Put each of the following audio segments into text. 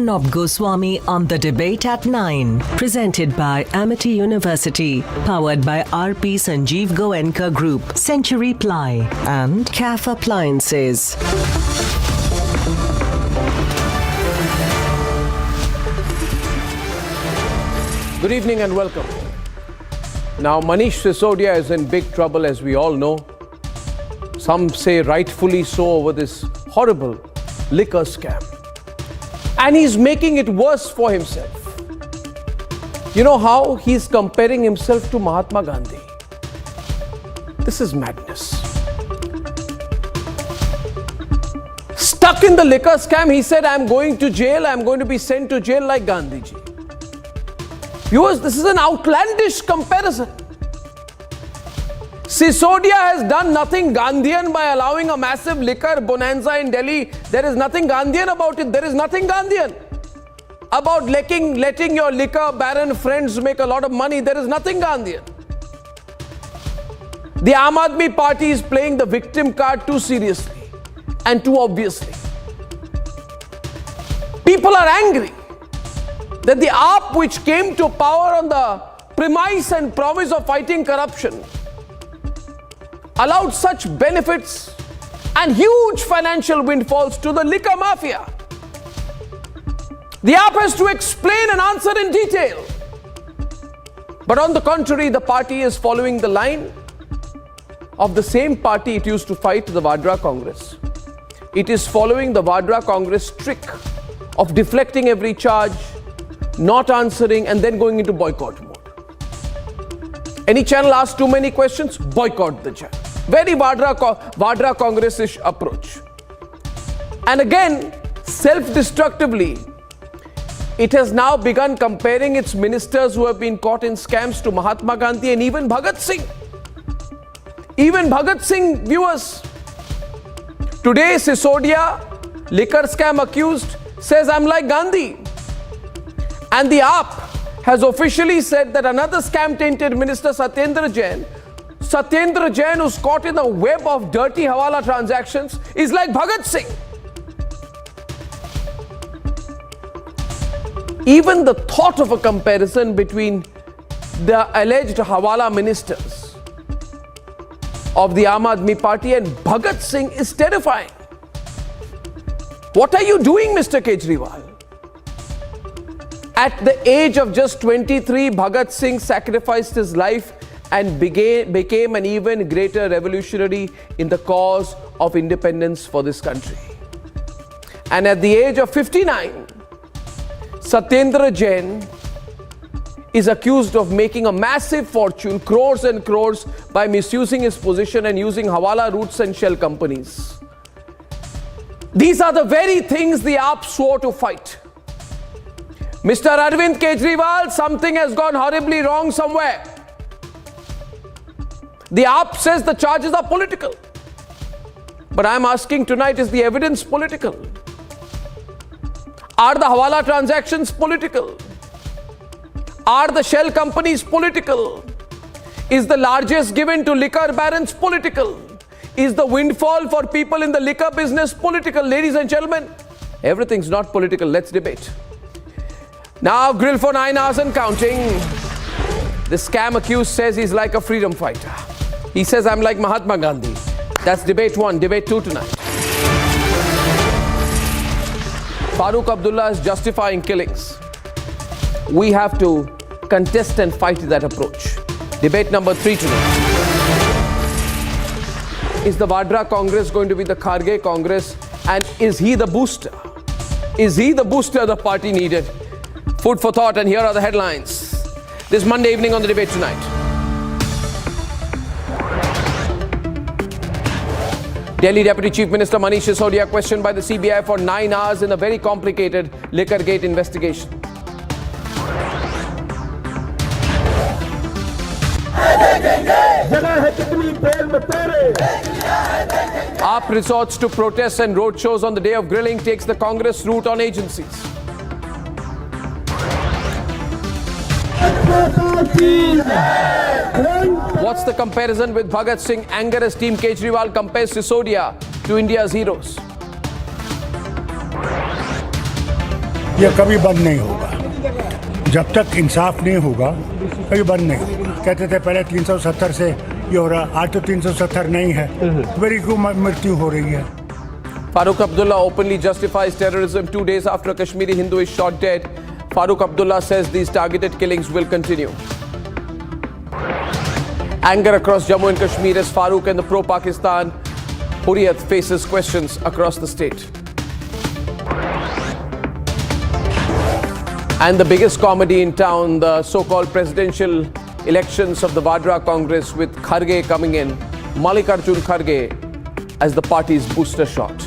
Arnab Goswami on The Debate at 9. Presented by Amity University. Powered by RP Sanjeev Goenka Group, Century Ply and CAF Appliances. Good evening and welcome. Now, Manish Sisodia is in big trouble, as we all know. Some say rightfully so over this horrible liquor scam. And he's making it worse for himself. You know how he's comparing himself to Mahatma Gandhi? This is madness. Stuck in the liquor scam, he said, I'm going to jail, I'm going to be sent to jail like Gandhiji. Viewers, this is an outlandish comparison. Sisodia has done nothing Gandhian by allowing a massive liquor bonanza in Delhi. There is nothing Gandhian about it. There is nothing Gandhian about letting your liquor baron friends make a lot of money. There is nothing Gandhian. The Aam Aadmi Party is playing the victim card too seriously and too obviously. People are angry that the AAP, which came to power on the premise and promise of fighting corruption, allowed such benefits and huge financial windfalls to the liquor mafia. The AAP has to explain and answer in detail. But on the contrary, the party is following the line of the same party it used to fight, the Vadra Congress. It is following the Vadra Congress trick of deflecting every charge, not answering, and then going into boycott mode. Any channel asks too many questions, boycott the channel. Very Vadra Congress-ish approach. And again, self-destructively, it has now begun comparing its ministers who have been caught in scams to Mahatma Gandhi and even Bhagat Singh. Even Bhagat Singh, viewers. Today, Sisodia, liquor scam accused, says, I'm like Gandhi. And the AAP has officially said that another scam-tainted minister, Satyendra Jain, who's caught in the web of dirty hawala transactions, is like Bhagat Singh. Even the thought of a comparison between the alleged hawala ministers of the Aam Aadmi Party and Bhagat Singh is terrifying. What are you doing, Mr. Kejriwal? At the age of just 23, Bhagat Singh sacrificed his life and became an even greater revolutionary in the cause of independence for this country. And at the age of 59, Satyendra Jain is accused of making a massive fortune, crores and crores, by misusing his position and using hawala routes and shell companies. These are the very things the AAP swore to fight. Mr. Arvind Kejriwal, something has gone horribly wrong somewhere. The AAP says the charges are political. But I'm asking tonight, is the evidence political? Are the hawala transactions political? Are the shell companies political? Is the largest given to liquor barons political? Is the windfall for people in the liquor business political? Ladies and gentlemen, everything's not political. Let's debate. Now, grill for 9 hours and counting. The scam accused says he's like a freedom fighter. He says, I'm like Mahatma Gandhi. That's debate 1. Debate 2 tonight. Farooq Abdullah is justifying killings. We have to contest and fight that approach. Debate number 3 tonight. Is the Vadra Congress going to be the Kharge Congress? And is he the booster? Is he the booster the party needed? Food for thought, and here are the headlines. This Monday evening on The Debate Tonight. Delhi Deputy Chief Minister Manish Sisodia questioned by the CBI for 9 hours in a very complicated Liquorgate investigation. AAP resorts to protests and roadshows on the day of grilling, takes the Congress route on agencies. What's the comparison with Bhagat Singh? Anger as Team Kejriwal compares Sisodia to India's heroes. ये कभी बंद नहीं होगा। जब तक इंसाफ नहीं होगा कभी बंद नहीं होगा। कहते थे पहले 370 से ये हो रहा, आज तो 370 नहीं है, मेरी क्यों मृत्यु हो रही है। Farooq Abdullah openly justifies terrorism 2 days after a Kashmiri Hindu is shot dead. Farooq Abdullah says these targeted killings will continue. Anger across Jammu and Kashmir as Farooq and the pro-Pakistan Hurriyat faces questions across the state. And the biggest comedy in town, the so-called presidential elections of the Vadra Congress with Kharge coming in, Mallikarjun Kharge as the party's booster shot.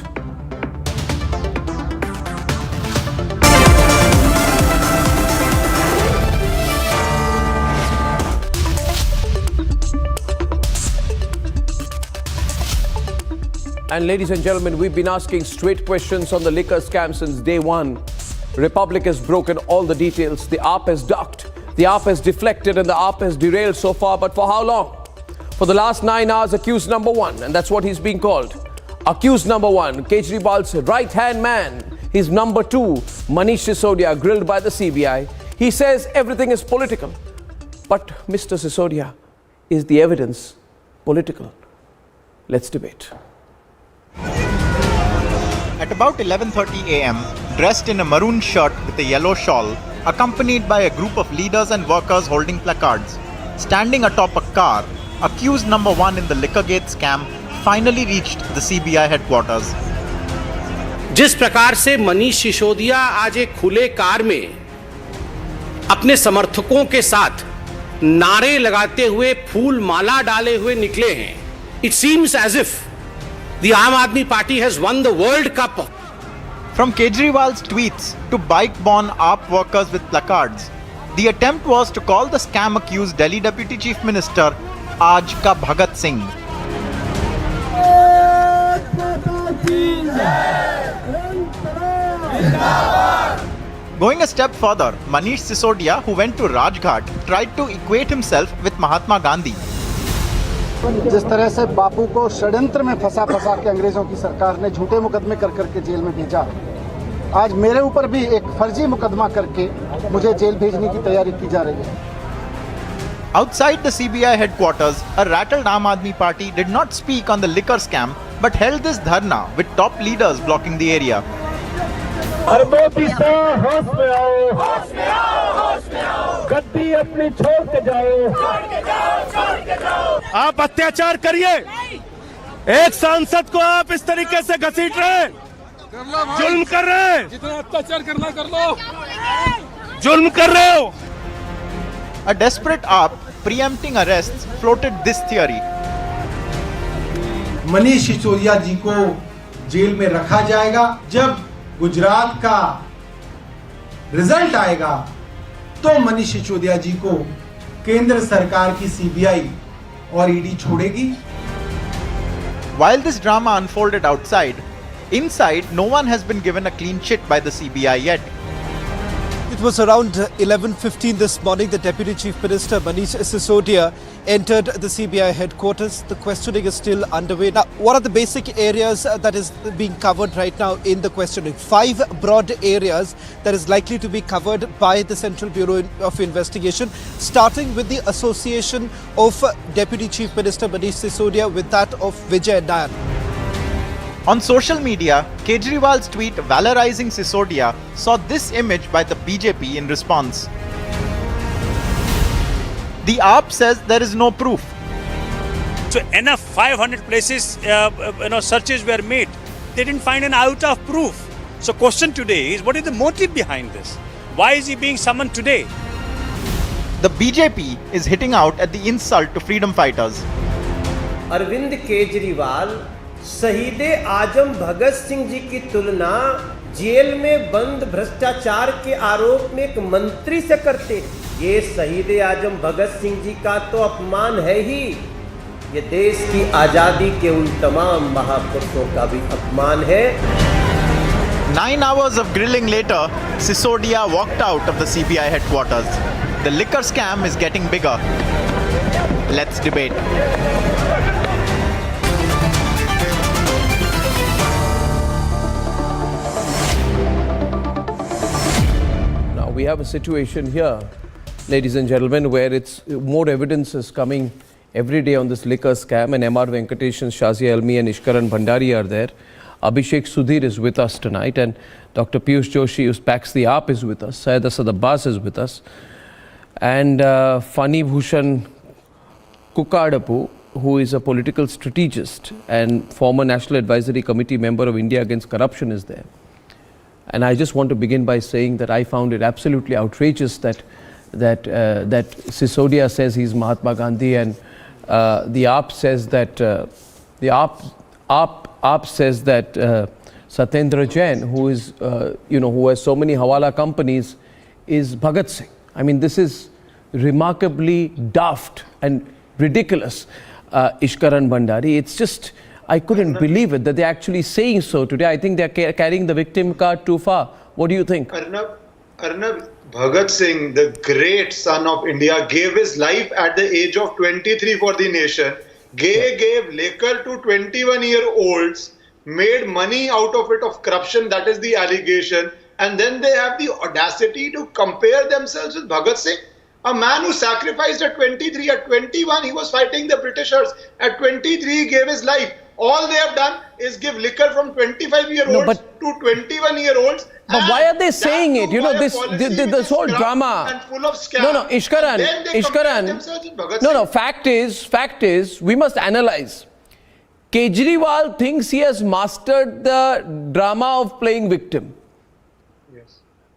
And ladies and gentlemen, we've been asking straight questions on the liquor scam since day one. Republic has broken all the details. The AAP has ducked, the AAP has deflected, and the AAP has derailed so far. But for how long? For the last 9 hours, accused number one, and that's what he's being called. Accused number one, Kejriwal's right-hand man. He's number two, Manish Sisodia, grilled by the CBI. He says everything is political. But Mr. Sisodia, is the evidence political? Let's debate. At about 11:30 a.m., dressed in a maroon shirt with a yellow shawl, accompanied by a group of leaders and workers holding placards, standing atop a car, accused number one in the Liquorgate scam finally reached the CBI headquarters. जिस प्रकार से मनीष सिसोदिया आज एक खुले car में अपने समर्थकों के साथ नारे लगाते हुए फूल माला डाले हुए निकले हैं, it seems as if the Aam Aadmi Party has won the World Cup. From Kejriwal's tweets to bike-borne AAP workers with placards, the attempt was to call the scam accused Delhi Deputy Chief Minister Aaj Ka Bhagat Singh. Going a step further, Manish Sisodia, who went to Rajghat, tried to equate himself with Mahatma Gandhi. जिस तरह से बापू को षड्यंत्र में फंसा के अंग्रेजों की सरकार ने झूठे मुकदमे कर करके जेल में भेजा, आज मेरे ऊपर भी एक फर्जी मुकदमा करके मुझे जेल भेजने की तैयारी की जा रही है. Outside the CBI headquarters, a rattled Aam Aadmi Party did not speak on the liquor scam but held this dharna with top leaders blocking the area. गद्दी अपनी छोड़ के जाओ, आप अत्याचार करिए, एक सांसद को आप इस तरीके से घसीट रहे हैं, जुल्म कर रहे हैं, जितना अत्याचार करना कर लो, जुल्म कर रहे हो. A desperate AAP preempting arrests floated this theory. Manish Sisodia जी को जेल में रखा जाएगा, जब गुजरात का रिजल्ट आएगा तो मनीष सिसोदिया जी को केंद्र सरकार की सीबीआई और ईडी छोड़ेगी. While this drama unfolded outside, inside no one has been given a clean chit by the CBI yet. It was around 11:15 this morning the Deputy Chief Minister Manish Sisodia entered the CBI headquarters. The questioning is still underway. Now, what are the basic areas that is being covered right now in the questioning? 5 broad areas that is likely to be covered by the Central Bureau of Investigation, starting with the association of Deputy Chief Minister Manish Sisodia with that of Vijay Nair. On social media, Kejriwal's tweet valorizing Sisodia saw this image by the BJP in response. The AAP says there is no proof. So enough 500 places, searches were made. They didn't find an iota of proof. So question today is, what is the motive behind this? Why is he being summoned today? The BJP is hitting out at the insult to freedom fighters. Arvind Kejriwal शहीद आजम भगत सिंह जी की तुलना jail में बंद भ्रष्टाचार के आरोप में एक मंत्री से करते हैं. ये शहीद आजम भगत सिंह जी का तो अपमान है ही, ये देश की आजादी के उन तमाम महापुरुषों का भी अपमान है. 9 hours of grilling later, Sisodia walked out of the CBI headquarters. The liquor scam is getting bigger. Let's debate. we have a situation here, ladies and gentlemen, where it's more evidence is coming every day on this liquor scam, and MR Venkatesh, Shazia Almi and Ishkaran Bhandari are there. Abhishek Sudhir is with us tonight, and Dr. Piyush Joshi, who packs the AAP, is with us. Syed Asad Abbas is with us. And Fani Bhushan Kukadapu, who is a political strategist and former National Advisory Committee member of India Against Corruption, is there. And I just want to begin by saying that I found it absolutely outrageous that Sisodia says he's Mahatma Gandhi, and the AAP says that AAP says that Satyendra Jain, who is who has so many Hawala companies, is Bhagat Singh. I mean, this is remarkably daft and ridiculous. Ishkaran Bhandari, it's just, I couldn't believe it that they're actually saying so today. I think they're carrying the victim card too far. What do you think? Arnab, Bhagat Singh, the great son of India, gave his life at the age of 23 for the nation. Gave liquor to 21-year-olds, made money out of it, of corruption, that is the allegation. And then they have the audacity to compare themselves with Bhagat Singh, a man who sacrificed at 23. At 21, he was fighting the Britishers. At 23, he gave his life. All they have done is give liquor from 25-year-olds to 21-year-olds. But why are they saying it? You know, this whole drama. And full of scams. Ishkaran. Fact is, we must analyze. Kejriwal thinks he has mastered the drama of playing victim.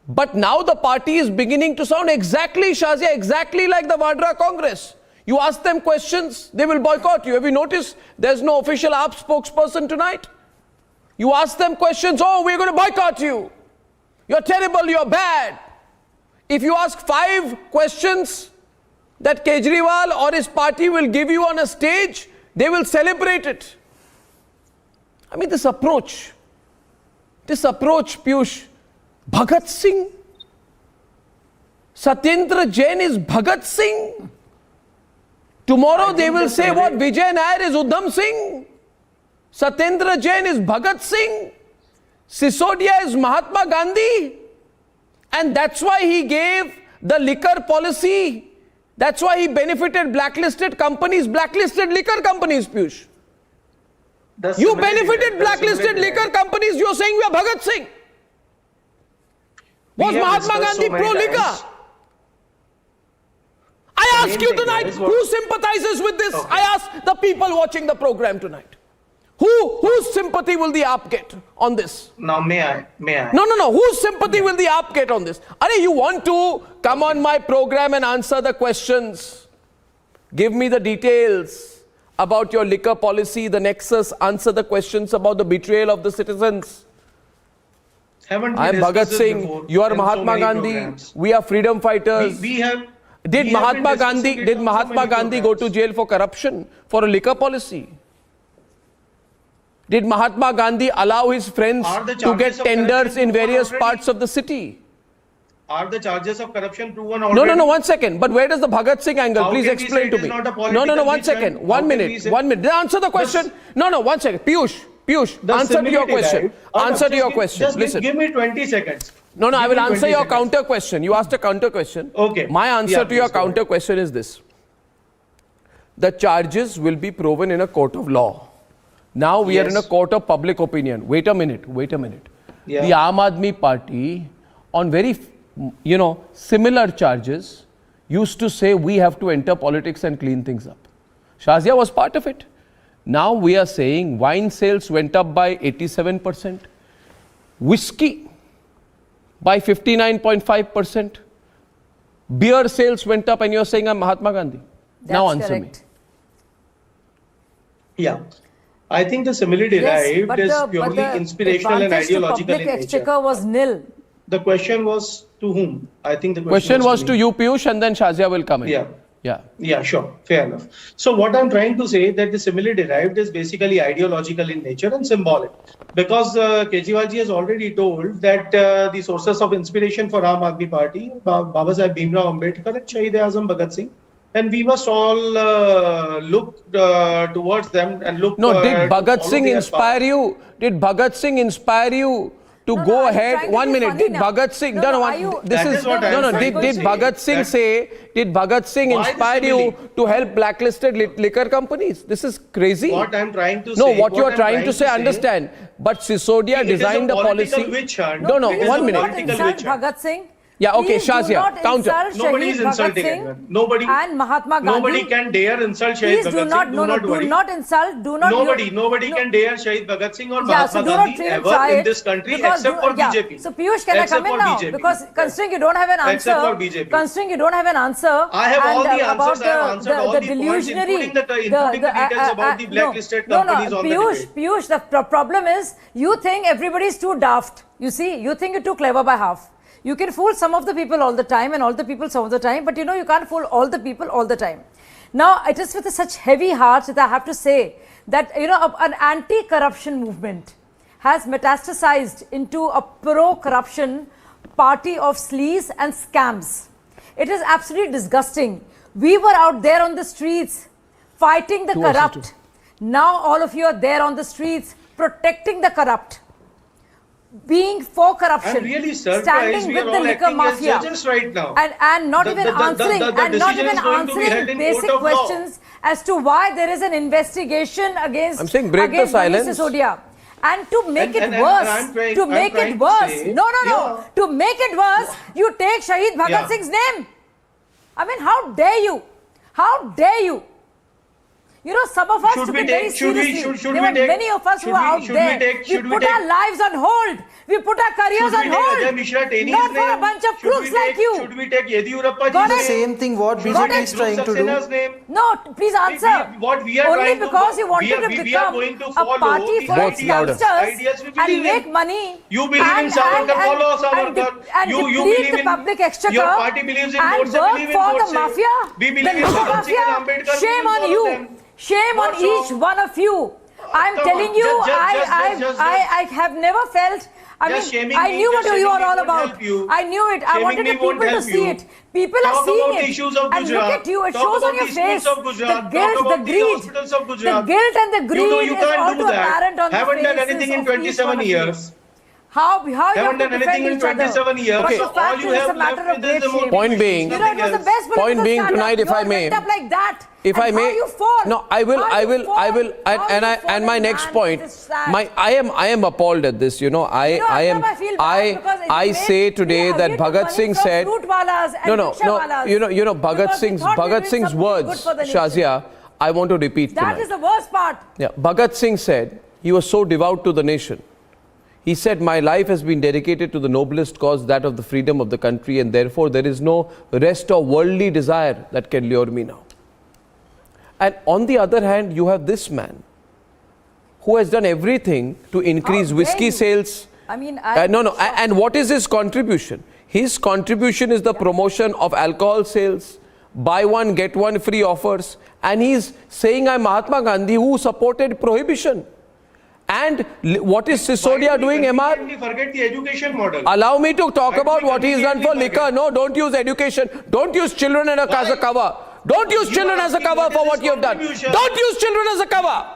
But now the party is beginning to sound exactly, Shazia, exactly like the Vadra Congress. You ask them questions, they will boycott you. Have you noticed there's no official AAP spokesperson tonight? You ask them questions, oh, we're going to boycott you. You're terrible, you're bad. If you ask 5 questions that Kejriwal or his party will give you on a stage, they will celebrate it. I mean, this approach, Piyush, Bhagat Singh? Satyendra Jain is Bhagat Singh? Tomorrow they will say what Vijay Nair is Udham Singh. Satyendra Jain is Bhagat Singh. Sisodia is Mahatma Gandhi. And that's why he gave the liquor policy. That's why he benefited blacklisted companies, blacklisted liquor companies, Piyush. You benefited blacklisted liquor companies, you're saying we are Bhagat Singh. Was Mahatma Gandhi pro-liquor? I ask you tonight, who sympathizes with this? I ask the people watching the program tonight. Whose sympathy will the AAP get on this? Now, may I? No. Whose sympathy will the AAP get on this? You want to come on my program and answer the questions. Give me the details about your liquor policy, the nexus, answer the questions about the betrayal of the citizens. I am Bhagat Singh, you are Mahatma Gandhi, we are freedom fighters. Did Mahatma Gandhi go to jail for corruption, for a liquor policy? Did Mahatma Gandhi allow his friends to get tenders in various parts of the city? Are the charges of corruption proven already? No, 1 second. But where does the Bhagat Singh angle? Please explain to me. No, 1 second. 1 minute. 1 minute. Answer the question. No, 1 second. Piyush, answer to your question. Answer to your question. Listen. Give me 20 seconds. No, I will answer your counter question. You asked a counter question. Okay. My answer to your counter question is this. The charges will be proven in a court of law. Now we are in a court of public opinion. Wait a minute. Yeah. The Aam Aadmi Party, on very, similar charges, used to say we have to enter politics and clean things up. Shazia was part of it. Now we are saying wine sales went up by 87%, whiskey by 59.5%, beer sales went up, and you're saying I'm Mahatma Gandhi. Now answer me. Yeah. I think the simile derived is purely inspirational and ideological in nature. Exchequer was nil. The question was to whom? I think the question was to you, Piyush, and then Shazia will come in. Yeah, sure. Fair enough. So what I'm trying to say that the simile derived is basically ideological in nature and symbolic. Because Kejriwal ji has already told that the sources of inspiration for Aam Aadmi Party, Baba Saheb Bhimrao Ambedkar and Shahid-e-Azam Bhagat Singh. And we must all look towards them and look... No, did Bhagat Singh inspire you? Did Bhagat Singh inspire you to No, go are you ahead. trying to 1 be minute. funny Did now? Bhagat Singh? No, No, no, no. are you- This That is is what no, I'm no. trying to Did say. Bhagat Singh That- say? Did Bhagat Singh Why the inspire you simile? to help blacklisted liquor companies? This is crazy. What I'm trying to No, say. what you are I'm trying to say, understand. But Sisodia It is a designed a political policy. witch hunt. No, no. It is 1 a minute. political Insult witch hunt. Bhagat Singh. Yeah, okay, Please do Shazia, not counter. insult Nobody is Shaheed Bhagat insulting Singh anyone. Nobody. and Mahatma Gandhi. Nobody can dare insult Shahid Please Bhagat do Singh. not, no, no, worry. do not insult, do not. Nobody can dare Shahid Bhagat Singh or Yeah, so Mahatma do not Gandhi try ever it in this country because except for yeah. BJP. So Piyush, can I Except come in for now? BJP. Because considering you don't have an answer, Except for BJP. considering you don't have an answer, I have all and, the about answers. I have answered all the the points, delusionary, including the details about the blacklisted companies on the debate. Piyush, the problem is you think everybody is too daft. You see, you think you're too clever by half. You can fool some of the people all the time and all the people some of the time, but you know you can't fool all the people all the time. Now, it is with such heavy heart that I have to say that, you know, an anti-corruption movement has metastasized into a pro-corruption party of sleaze and scams. It is absolutely disgusting. We were out there on the streets fighting the corrupt. Now all of you are there on the streets protecting the corrupt. Being for corruption, I'm really surprised standing we with are the all liquor acting as mafia, judges right now. and not even answering the and not decision even is going to be held answering in basic court of law. questions as to why there is an investigation against I'm saying break the against Manish silence. Sisodia. And to make it And worse, I'm trying- to I'm make trying it to worse, say- no, Yeah. to make it worse, you take Shaheed Bhagat Yeah. Singh's name. I mean, how dare you? How dare you? You know, some of us Should took we it very take- should we- seriously. should there we were take- many of us who should were we- out should we there. take- We should we put take- our lives on hold. We put our careers Should on we take hold. Ajay Mishra Teni's Not for a name? bunch of Should crooks we like take- you. Should we take Yediyurappa Got ji's it? name? Same thing what Should we BJP take is trying to do. Saxena's name? No, please answer. What we are Only trying to because do- you wanted we are- to we are become going to a follow party the for ideas- youngsters ideas we and believe in. make money. You believe in and- Savarkar, and- follow and Savarkar. de- and You deplete believe the in public exchequer your party believes in and Godse, work believe in for the Godse. mafia. We believe the in liquor Bhagat Singh and mafia. Ambedkar. Shame We on follow you. them. Shame on Not so. each one of you. I'm Come telling on, you, just- I have never felt. I Just mean, shaming I me- knew what just you are shaming me all won't about. help you. I knew it. I Shaming wanted me the people won't to help see you. it. People are Talk seeing about it. issues of And look Gujarat. at you. It Talk shows on about your the schools face. of The Gujarat. guilt, Talk the about the greed. hospitals of The Gujarat. guilt and the greed You is can't all do too that. apparent on the Haven't done faces anything in of each 27 one of you. years. How you Haven't have to done anything defend in each other. 27 years. But Okay. the fact All you is, it's a have matter left of is great the shame. Point being- You know, it was the best political Point being stand-up. tonight, if You I all may- went up like that. If And I may, how you fall. no, I will, How I you will, fall. I will, How you fall and my in next man, point, it is sad. I am appalled at this. You know, I Arnab, I feel bad because it I made say today me that hate Bhagat money Singh from said, fruit walas and no, rickshaw walas. you know, Bhagat Because we Singh's thought we were doing something good words, for the nation. Shazia, I want to repeat That tonight. is the worst part. Yeah, Bhagat Singh said he was so devout to the nation. He said, my life has been dedicated to the noblest cause, that of the freedom of the country, and therefore there is no rest or worldly desire that can lure me now. And on the other hand, you have this man who has done everything to increase How dare whiskey you? sales. I mean, And what is his contribution? His contribution is the promotion of alcohol sales, buy one, get one free offers. And he's saying, I'm Mahatma Gandhi who supported prohibition. And what is Sisodia doing, MR? We forget the education model. Allow me to talk Why about do we what he has done for conveniently liquor. No, don't use education. Don't use children as a cover. Don't use You children are as a asking cover what for is what his you have done. contribution? Don't use children as a cover.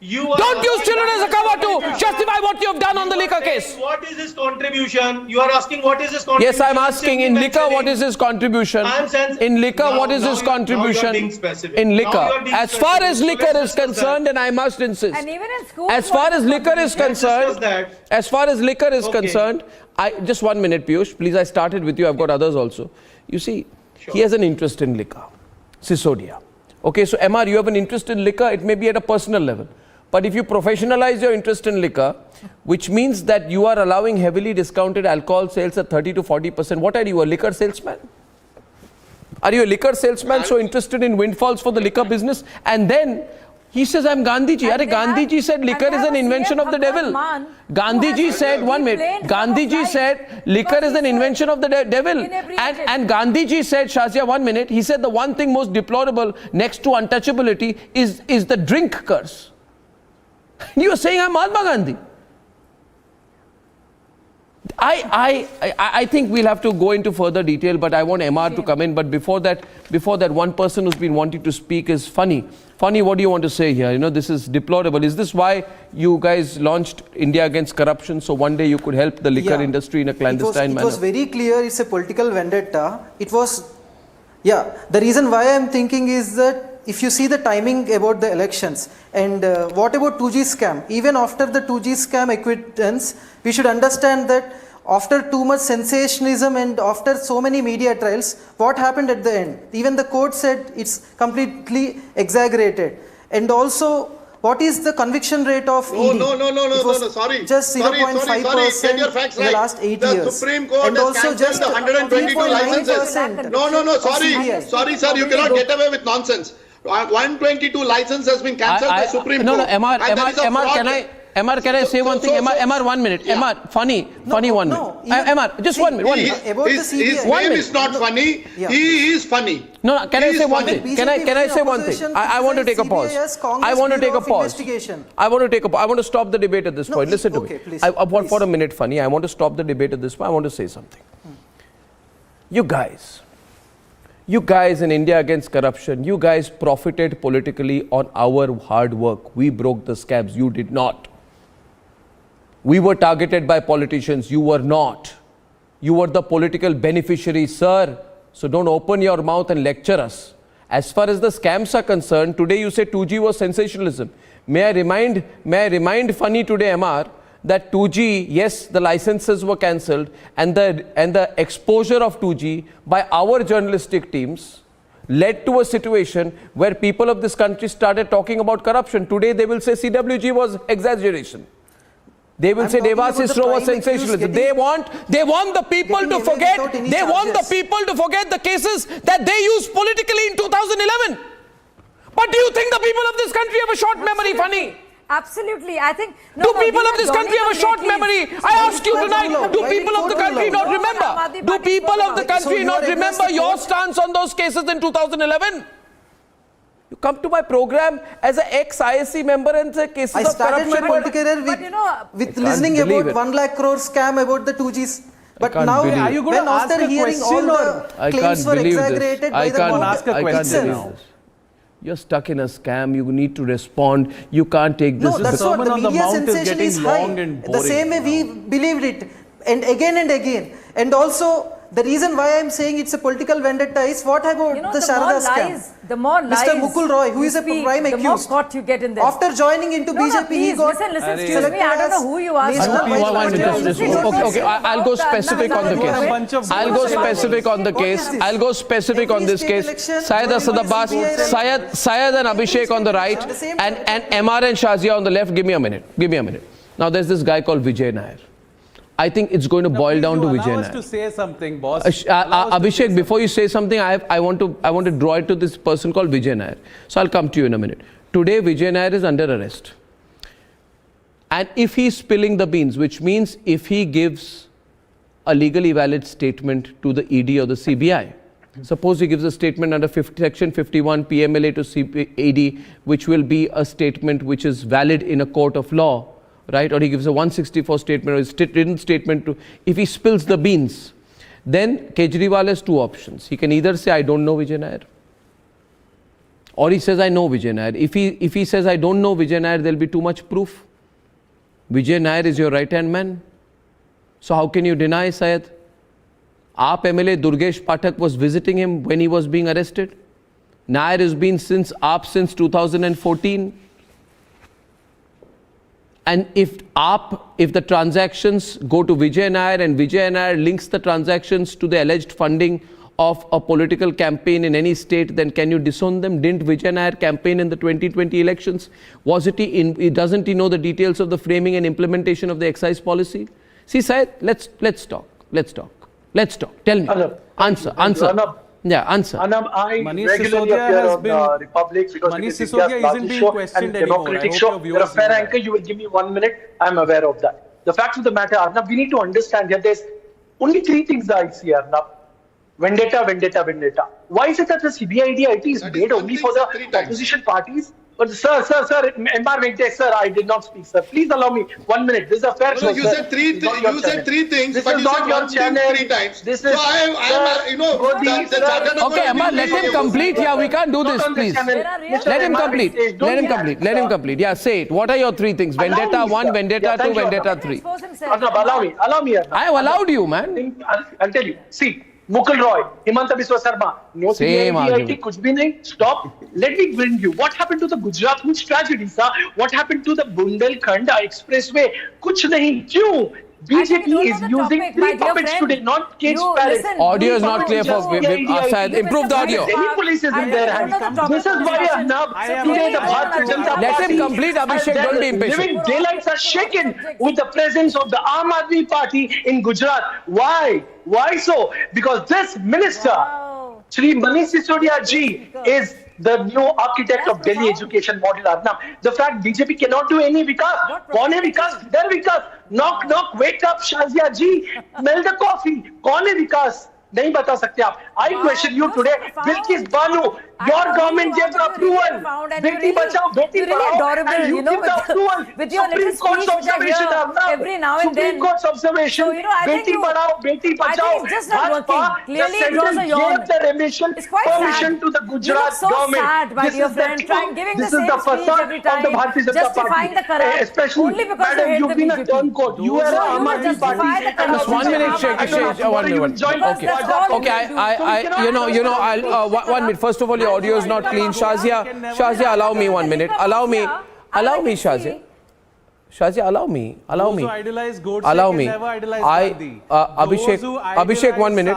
Don't use children as a cover to justify what you have done on the liquor case. What is his contribution? You are asking what is his contribution? Yes, I'm asking in liquor what is his contribution. In liquor what is his contribution? In liquor. As far as liquor is concerned, and I must insist. And even in schools, As far as liquor is concerned, Okay. concerned, just 1 minute, Piyush, please. I started with you. I've got others also. You see, he has an interest in liquor, Sisodia. Okay, so MR, you have an interest in liquor. It may be at a personal level, but if you professionalize your interest in liquor, which means that you are allowing heavily discounted alcohol sales at 30 to 40%. What are you, a liquor salesman? Are you a liquor salesman so interested in windfalls for the liquor business? And then he says, I'm Gandhiji. And Are Gandhiji said liquor is an invention of the devil. Gandhiji said, 1 minute, Gandhiji said liquor is an invention of the devil. And Gandhiji said, Shazia, 1 minute, he said the one thing most deplorable next to untouchability is the drink curse. You are saying I'm Mahatma Gandhi. I think we'll have to go into further detail, but I want MR to come in. But before that, one person who's been wanting to speak is Funny. Funny, what do you want to say here? You know, this is deplorable. Is this why you guys launched India Against Corruption? So one day you could help the liquor industry in a clandestine manner? It was very clear it's a political vendetta. It was, the reason why I'm thinking is that if you see the timing about the elections and what about 2G scam, even after the 2G scam acquittance, we should understand that after too much sensationalism and after so many media trials, what happened at the end? Even the court said it's completely exaggerated. And also, what is the conviction rate of ED? No, sorry. Just 0.5% in the last 8 years. The Supreme Court and has also cancelled just the 122 licenses. No, sorry, sir, you cannot get away with nonsense. 122 license has been cancelled by Supreme Court. MR, can I say one thing? MR, 1 minute. MR, funny 1 minute. MR, just 1 minute. His name is not funny. He is funny. No, can I say one thing? Can I say one thing? I want to take a pause. I want to take a pause. I want to stop the debate at this point. Listen to me. For a minute, Funny. I want to stop the debate at this point. I want to say something. You guys in India Against Corruption, you guys profited politically on our hard work. We broke the scabs. You did not. We were targeted by politicians. You were not. You were the political beneficiary, sir. So don't open your mouth and lecture us. As far as the scams are concerned, today you say 2G was sensationalism. May I remind Funny today, MR, that 2G, yes, the licenses were cancelled, and the exposure of 2G by our journalistic teams led to a situation where people of this country started talking about corruption. Today they will say CWG was exaggeration. They will say Devas was sensationalism. They want the people to forget. They want the people to forget the cases that they used politically in 2011. But do you think the people of this country have a short memory, Funny? Absolutely. I think... do people of this country have a short memory? I ask you tonight, do people of the country not remember? Do people of the country not remember your stance on those cases in 2011? You come to my program as an ex-ISC member and say cases of corruption. I started my political career with listening about 1 lakh crore scam about the 2Gs. But now, when after hearing all the claims were exaggerated by the government itself. You're stuck in a scam. You need to respond. You can't take this. No, that's what the media sensation is high. The same way we believed it, and again. And also, the reason why I'm saying it's a political vendetta is what about the Sharada scam? The more lies Mr. Mukul Roy, who is a prime accused, the more caught you get in this. After joining into BJP, he got listen, excuse me, I don't know who you are. Okay, I'll go specific on the case. I'll go specific on this case. Syed Asad Abbas, Syed and Abhishek on the right, and MR and Shazia on the left. Give me a minute. Now there's this guy called Vijay Nair. I think it's going to boil down to Vijay Nair. To say something, boss. Abhishek, before you say something, I want to draw it to this person called Vijay Nair. So I'll come to you in a minute. Today, Vijay Nair is under arrest. And if he's spilling the beans, which means if he gives a legally valid statement to the ED or the CBI, suppose he gives a statement under section 51 PMLA to ED, which will be a statement which is valid in a court of law, right? Or he gives a 164 statement or a written statement to, if he spills the beans, then Kejriwal has two options. He can either say, I don't know Vijay Nair, or he says, I know Vijay Nair. If he says, I don't know Vijay Nair, there'll be too much proof. Vijay Nair is your right-hand man. So how can you deny, Syed? AAP MLA Durgesh Pathak was visiting him when he was being arrested. Nair has been since AAP since 2014. And if the transactions go to Vijay Nair and Vijay Nair links the transactions to the alleged funding of a political campaign in any state, then can you disown them? Didn't Vijay Nair campaign in the 2020 elections? Doesn't he know the details of the framing and implementation of the excise policy? See, Syed, let's talk. Tell me. Answer. Arnab, yeah, answer. Arnab, I Manish regularly Sisodia appear has on been- Republic because Manish it is Sisodia India's isn't largest being show questioned and anymore. democratic I hope show. your You're a viewers fair know anchor. that. You will give me 1 minute. I'm aware of that. The fact of the matter, Arnab, we need to understand here. There's only three things that I see, Arnab. Vendetta. Why is it that the CBI DIT is made only for the opposition parties But sir, Mr. Venkatesh, sir, I did not speak, sir. Please allow me 1 minute. This is a fair show, you said three things, This but is you not said your one thing channel. 3 times. This So is, I you know, the charter number. Okay, Amar, let him complete. Yeah, we can't do this, please. Let him complete. Let him complete. Let him complete. Yeah, say it. What are your 3 things? Vendetta 1, Vendetta 2, Vendetta 3. Arnab, allow me. Arnab. I have allowed you, man. I'll tell you. See, Mukul Roy, Himanta Biswa Sarma, no Same argument. CIT, kuch bhi nahi. Stop. Let me bring you. What happened to the Gujarat? Which tragedy, sir? What happened to the Bundelkhand Expressway? Kuch nahi. Kyun? BJP is using 3 puppets today, not cage parrots. Audio is not clear for Asad. Improve the audio. Delhi police is in their hands. This is why Arnab, today the Bharatiya Janata Let him Party complete, Abhishek. Don't be impatient. living daylights are shaken with the presence of the Aam Aadmi Party in Gujarat. Why? Why so? Because this minister, Shri Manish Sisodia ji, is the new architect of Delhi education model. Arnab, the fact BJP cannot do any vikas. Kaun hai vikas? Their vikas. Knock, knock, wake up, Shazia ji. Smell the coffee. Kaun hai vikas? नहीं बता सकते आप. I question you today. Bilkis Banu, your government gave the approval. Beti bachao, beti padhao, and you give the approval. Supreme Court's observation, every now and then. Supreme Court's observation. Beti padhao, beti bachao. It's just not working. Clearly, it draws a yawn. Gave the remission permission to the Gujarat government. This is the giving the same speech every time, justifying the corrupt. Especially only because you hate the BJP. You've been a turncoat. You are a Aam Aadmi Party. Just 1 minute, Sheikh. Okay, I'll 1 minute. First of all, your audio is not clean. Shazia, allow me 1 minute. Allow me, Shazia. Shazia, allow me. Allow me. Abhishek, 1 minute.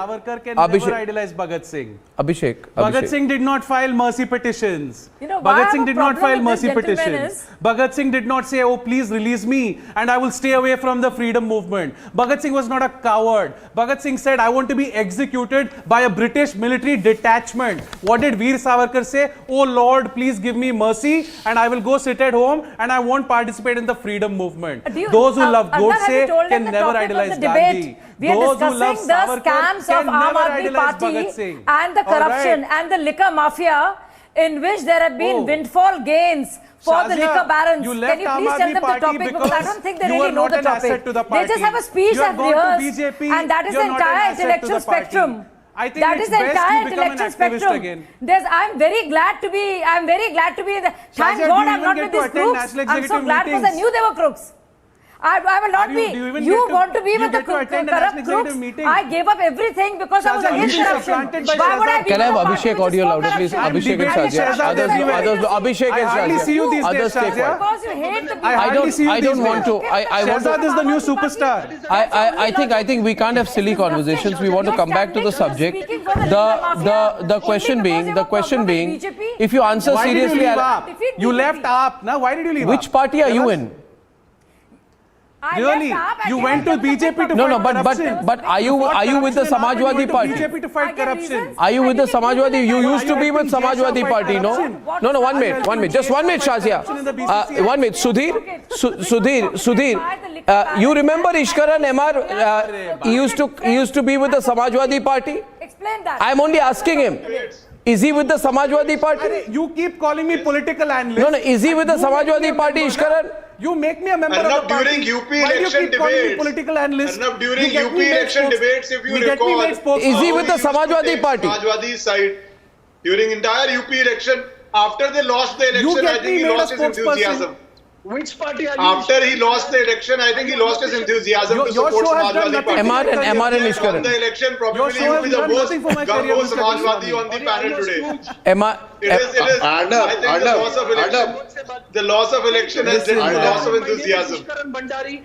Abhishek. Bhagat Singh did not file mercy petitions. Bhagat Singh did not file mercy petitions. Bhagat Singh did not say, oh, please release me and I will stay away from the freedom movement. Bhagat Singh was not a coward. Bhagat Singh said, I want to be executed by a British military detachment. What did Veer Savarkar say? Oh Lord, please give me mercy and I will go sit at home and I won't participate in the freedom movement. Those who love Godse can never idolize Gandhi. We are discussing the scams of Aam Aadmi Party and the corruption and the liquor mafia, in which there have been windfall gains for the liquor barons. Can you please tell them the topic, because I don't think they really know the topic. They just have a speech that rehearsed, and that is the entire intellectual spectrum. That is the entire intellectual spectrum. I'm very glad to be in the. Thank God I'm not with these crooks. I'm so glad because I knew they were crooks. I will not be. You want to be with the corrupt crooks? I gave up everything because I was against corruption. Why would I be? Can I have Abhishek audio louder, please? Abhishek and Shazia. Others, Abhishek and Shazia. Others take one. Because you hate the people. I don't want to. Shahzad is the new superstar. I think we can't have silly conversations. We want to come back to the subject. The question being, if you answer seriously, you left AAP. Now, why did you leave? Which party are you in? Really? You went to BJP to fight corruption. But are you with the Samajwadi Party? BJP to fight corruption. Are you with the Samajwadi? You used to be with Samajwadi Party, no? No, 1 minute. Just 1 minute, Shazia. 1 minute. Sudhir. You remember Ishkaran MR? He used to be with the Samajwadi Party? Explain that. I'm only asking him. Is he with the Samajwadi Party? You keep calling me political analyst. No. Is he with the Samajwadi Party, Ishkaran? You make me a member of the party. During UP election debates. Political analyst. During UP election debates, if you recall, is he with the Samajwadi Party? Samajwadi side. During entire UP election, after they lost the election, I think he lost his enthusiasm. Which party are you? After he lost the election, I think he lost his enthusiasm to support Samajwadi Party. MR and Ishkaran. Won the election, probably you will be the most Garbo Samajwadi on the panel today. It is. I think the loss of election has led to loss of enthusiasm.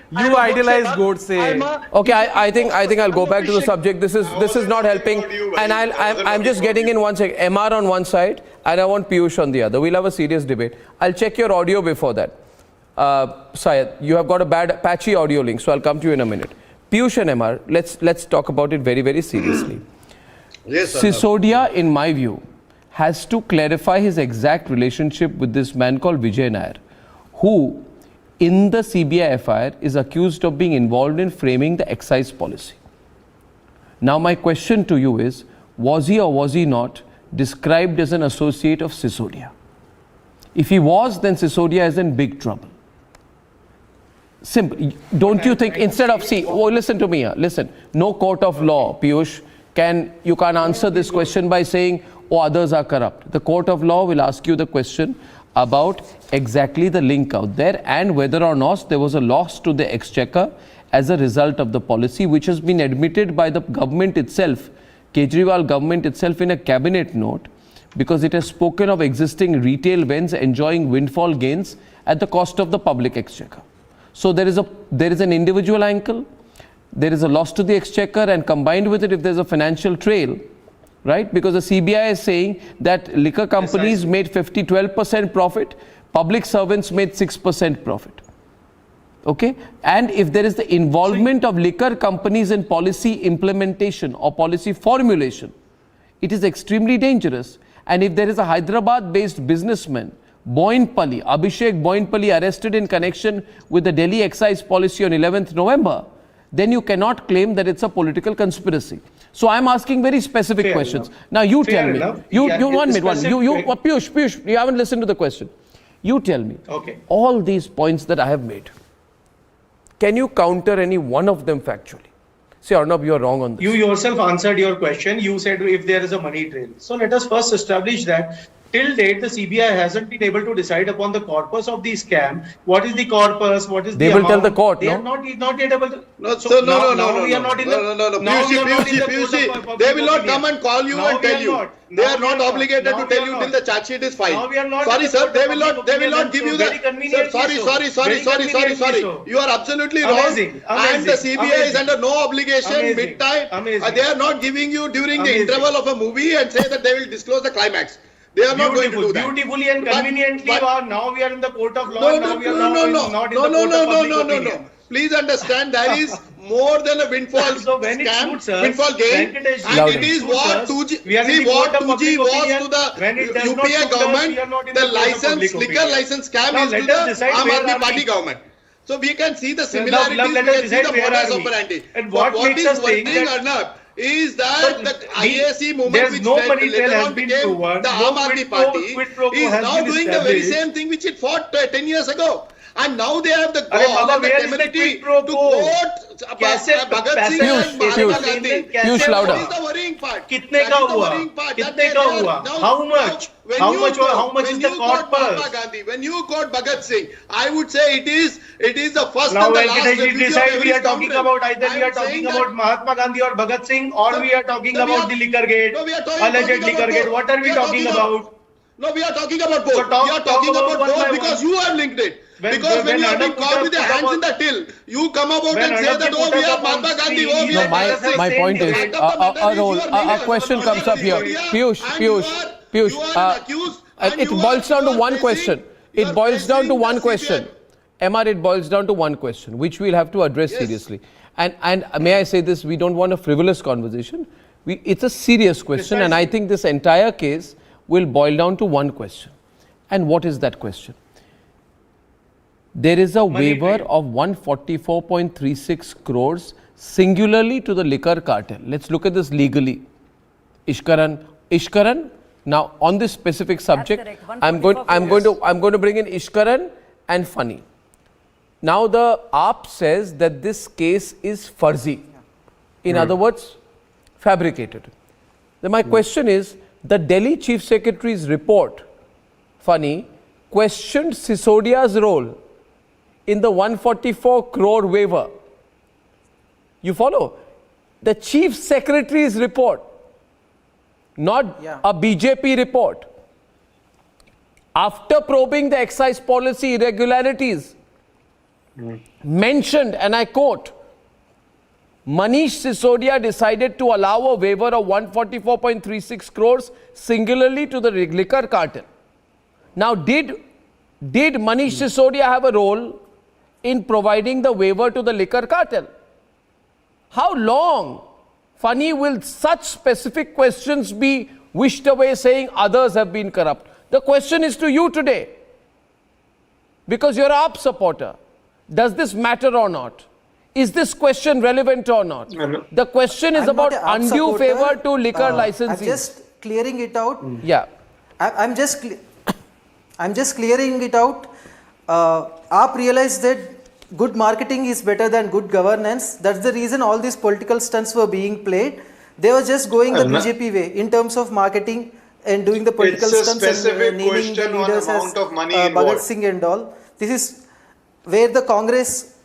You idolize Godse. Okay, I think I'll go back to the subject. This is not helping, and I'm just getting in 1 second. MR on one side, and I want Piyush on the other. We'll have a serious debate. I'll check your audio before that. Syed, you have got a bad patchy audio link, so I'll come to you in a minute. Piyush and MR, let's talk about it very, very seriously. Yes, Sisodia, in my view, has to clarify his exact relationship with this man called Vijay Nair, who, in the CBI FIR, is accused of being involved in framing the excise policy. Now, my question to you is, was he or was he not described as an associate of Sisodia? If he was, then Sisodia is in big trouble. Simple. Don't you think instead of, listen to me here, listen, no court of law, Piyush, you can't answer this question by saying, oh, others are corrupt. The court of law will ask you the question about exactly the link out there and whether or not there was a loss to the exchequer as a result of the policy, which has been admitted by the government itself, Kejriwal government itself, in a cabinet note, because it has spoken of existing retail vends enjoying windfall gains at the cost of the public exchequer. So there is an individual angle, there is a loss to the exchequer, and combined with it, if there's a financial trail, right? Because the CBI is saying that liquor companies made 12% profit, public servants made 6% profit. Okay? And if there is the involvement of liquor companies in policy implementation or policy formulation, it is extremely dangerous. And if there is a Hyderabad-based businessman, Abhishek Boinpalli, arrested in connection with the Delhi excise policy on 11th November, then you cannot claim that it's a political conspiracy. So I'm asking very specific questions. Enough. Now you tell me. Piyush, you haven't listened to the question. You tell me. Okay. All these points that I have made, can you counter any one of them factually? See, Arnab, you are wrong on this. You yourself answered your question. You said if there is a money trail. So let us first establish that till date, the CBI hasn't been able to decide upon the corpus of the scam. What is the corpus? What is the amount? They will tell the court, They are not yet able to. No, we are not in the. Piyush, they will not come and call you and tell you. They are not obligated to tell you till the charge sheet is filed. Sorry, sir, they will not give you the. Sorry. You are absolutely wrong. And the CBI is under no obligation mid-time. They are not giving you during the interval of a movie and say that they will disclose the climax. They are not going to do that. Beautifully and conveniently, now we are in the court of law. No. Please understand, there is more than a windfall scam, windfall gain, and it is what 2G was to the UPA government. The liquor license scam is to the Aam Aadmi Party government. So we can see the similarities, we can see the modus operandi. But what is worrying, Arnab, is that the IAC movement, which later on became the Aam Aadmi Party, is now doing the very same thing which it fought 10 years ago. And now they have the gall and the temerity to quote Bhagat Singh and Mahatma Gandhi. Piyush, louder. That is the worrying part. Kitne ka hua? How much? How much is the corpus? When you quote Bhagat Singh, I would say it is the first now and the last we decide we are talking about either we are talking about Mahatma Gandhi or Bhagat Singh, or we are talking about the Liquorgate, alleged Liquorgate. What are we talking about? No, we are talking about both. We are talking about both because you have linked it. Because when you have been caught with your hands in the till, you come about and say that, oh, we are Mahatma Gandhi, oh, we are Bhagat Singh. My point is, a question comes up here. Piyush, it boils down to one question. It boils down to one question. MR, it boils down to one question, which we'll have to address seriously. And may I say this, we don't want a frivolous conversation. It's a serious question, and I think this entire case will boil down to one question. And what is that question? There is a waiver of 144.36 crores singularly to the liquor cartel. Let's look at this legally. Ishkaran. Now, on this specific subject, I'm going to bring in Ishkaran and Funny. Now, the AAP says that this case is farzi. In other words, fabricated. Then my question is, the Delhi Chief Secretary's report, Funny, questioned Sisodia's role in the 144 crore waiver. You follow? The Chief Secretary's report, not a BJP report. After probing the excise policy irregularities, mentioned, and I quote, Manish Sisodia decided to allow a waiver of 144.36 crores singularly to the liquor cartel. Now, did Manish Sisodia have a role in providing the waiver to the liquor cartel? How long, Funny, will such specific questions be wished away saying others have been corrupt? The question is to you today, because you're an AAP supporter. Does this matter or not? Is this question relevant or not? The question is about undue favor to liquor licensees. I'm just clearing it out. Yeah. I'm I'm just clearing it out. AAP realized that good marketing is better than good governance. That's the reason all these political stunts were being played. They were just going the BJP way in terms of marketing and doing the political stunts and naming the leaders as Bhagat Singh and all. This is where the Congress...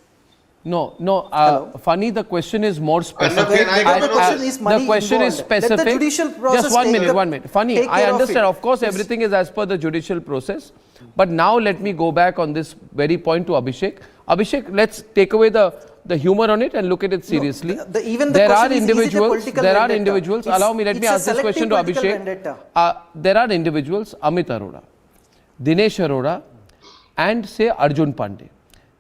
Funny, the question is more specific. The question is specific. Let the judicial process Just 1 minute. Funny, I understand. Of course, everything is as per the judicial process. But now let me go back on this very point to Abhishek. Abhishek, let's take away the humor on it and look at it seriously. There are individuals, allow me, let me ask this question to Abhishek. There are individuals, Amit Arora, Dinesh Arora, and say Arjun Pandey.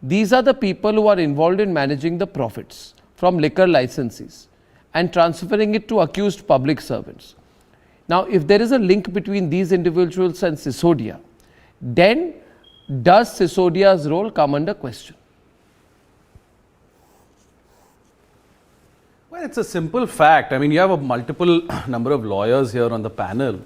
These are the people who are involved in managing the profits from liquor licenses and transferring it to accused public servants. Now, if there is a link between these individuals and Sisodia, then does Sisodia's role come under question? Well, it's a simple fact. I mean, you have a multiple number of lawyers here on the panel.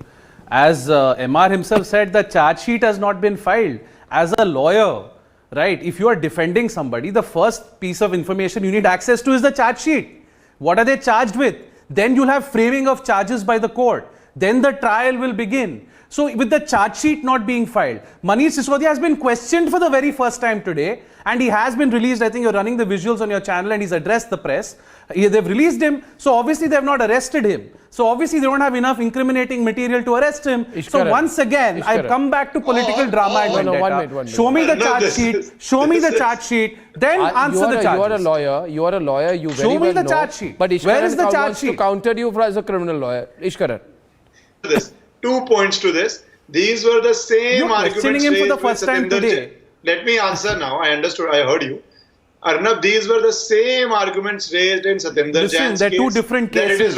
As MR himself said, the charge sheet has not been filed. As a lawyer, right, if you are defending somebody, the first piece of information you need access to is the charge sheet. What are they charged with? Then you'll have framing of charges by the court. Then the trial will begin. So with the charge sheet not being filed, Manish Sisodia has been questioned for the very first time today, and he has been released. I think you're running the visuals on your channel, and he's addressed the press. They've released him, so obviously they have not arrested him. So obviously they don't have enough incriminating material to arrest him. So once again, I've come back to political drama and vendetta. Show me the charge sheet. Show me the charge sheet. Then answer the charges. You are a lawyer. You very Show me well the know. charge sheet. But where is the charge wants sheet? To counter you as a criminal lawyer. Ishkaran. 2 points to this. These were the same You're arguments questioning him for the raised first with time Satinder today. Jain. Let me answer now. I understood. I heard you. Arnab, these were the same arguments raised in Satinder Jain's case. They're two different cases.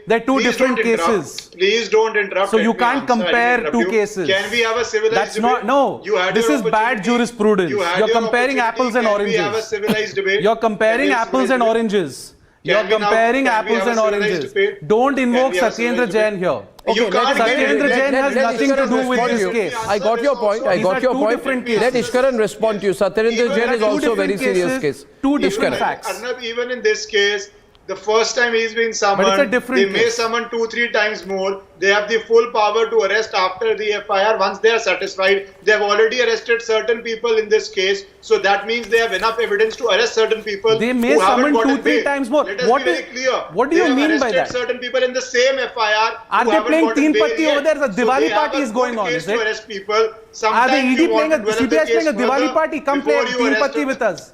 They're two different cases. Please don't interrupt. So you can't compare two cases. Can we have a civilized That's debate? not, no. This is bad jurisprudence. You're comparing apples and oranges. Can we have a civilized debate? You're comparing apples and oranges. You're comparing apples and oranges. Don't invoke Satyendra Jain here. Okay, Satyendra Jain has nothing to do with this case. I got your point. Let Ishkaran respond to you. Satyendra Jain is also a very serious case. Two different facts. Arnab, even in this case, the first time he's been summoned, but it's a different they may summon 2-3 times more. They have the full power to arrest after the FIR. Once they are satisfied, they have already arrested certain people in this case. So that means they have enough evidence to arrest certain people. They may summon 2-3 times more. Let us be very clear. What do you mean by that? Certain people in the same FIR. Are they playing Teen Patti over there? The Diwali party is going on, is it? Arrest people. Are the ED playing CBI playing a Diwali party? Come play Teen Patti with us.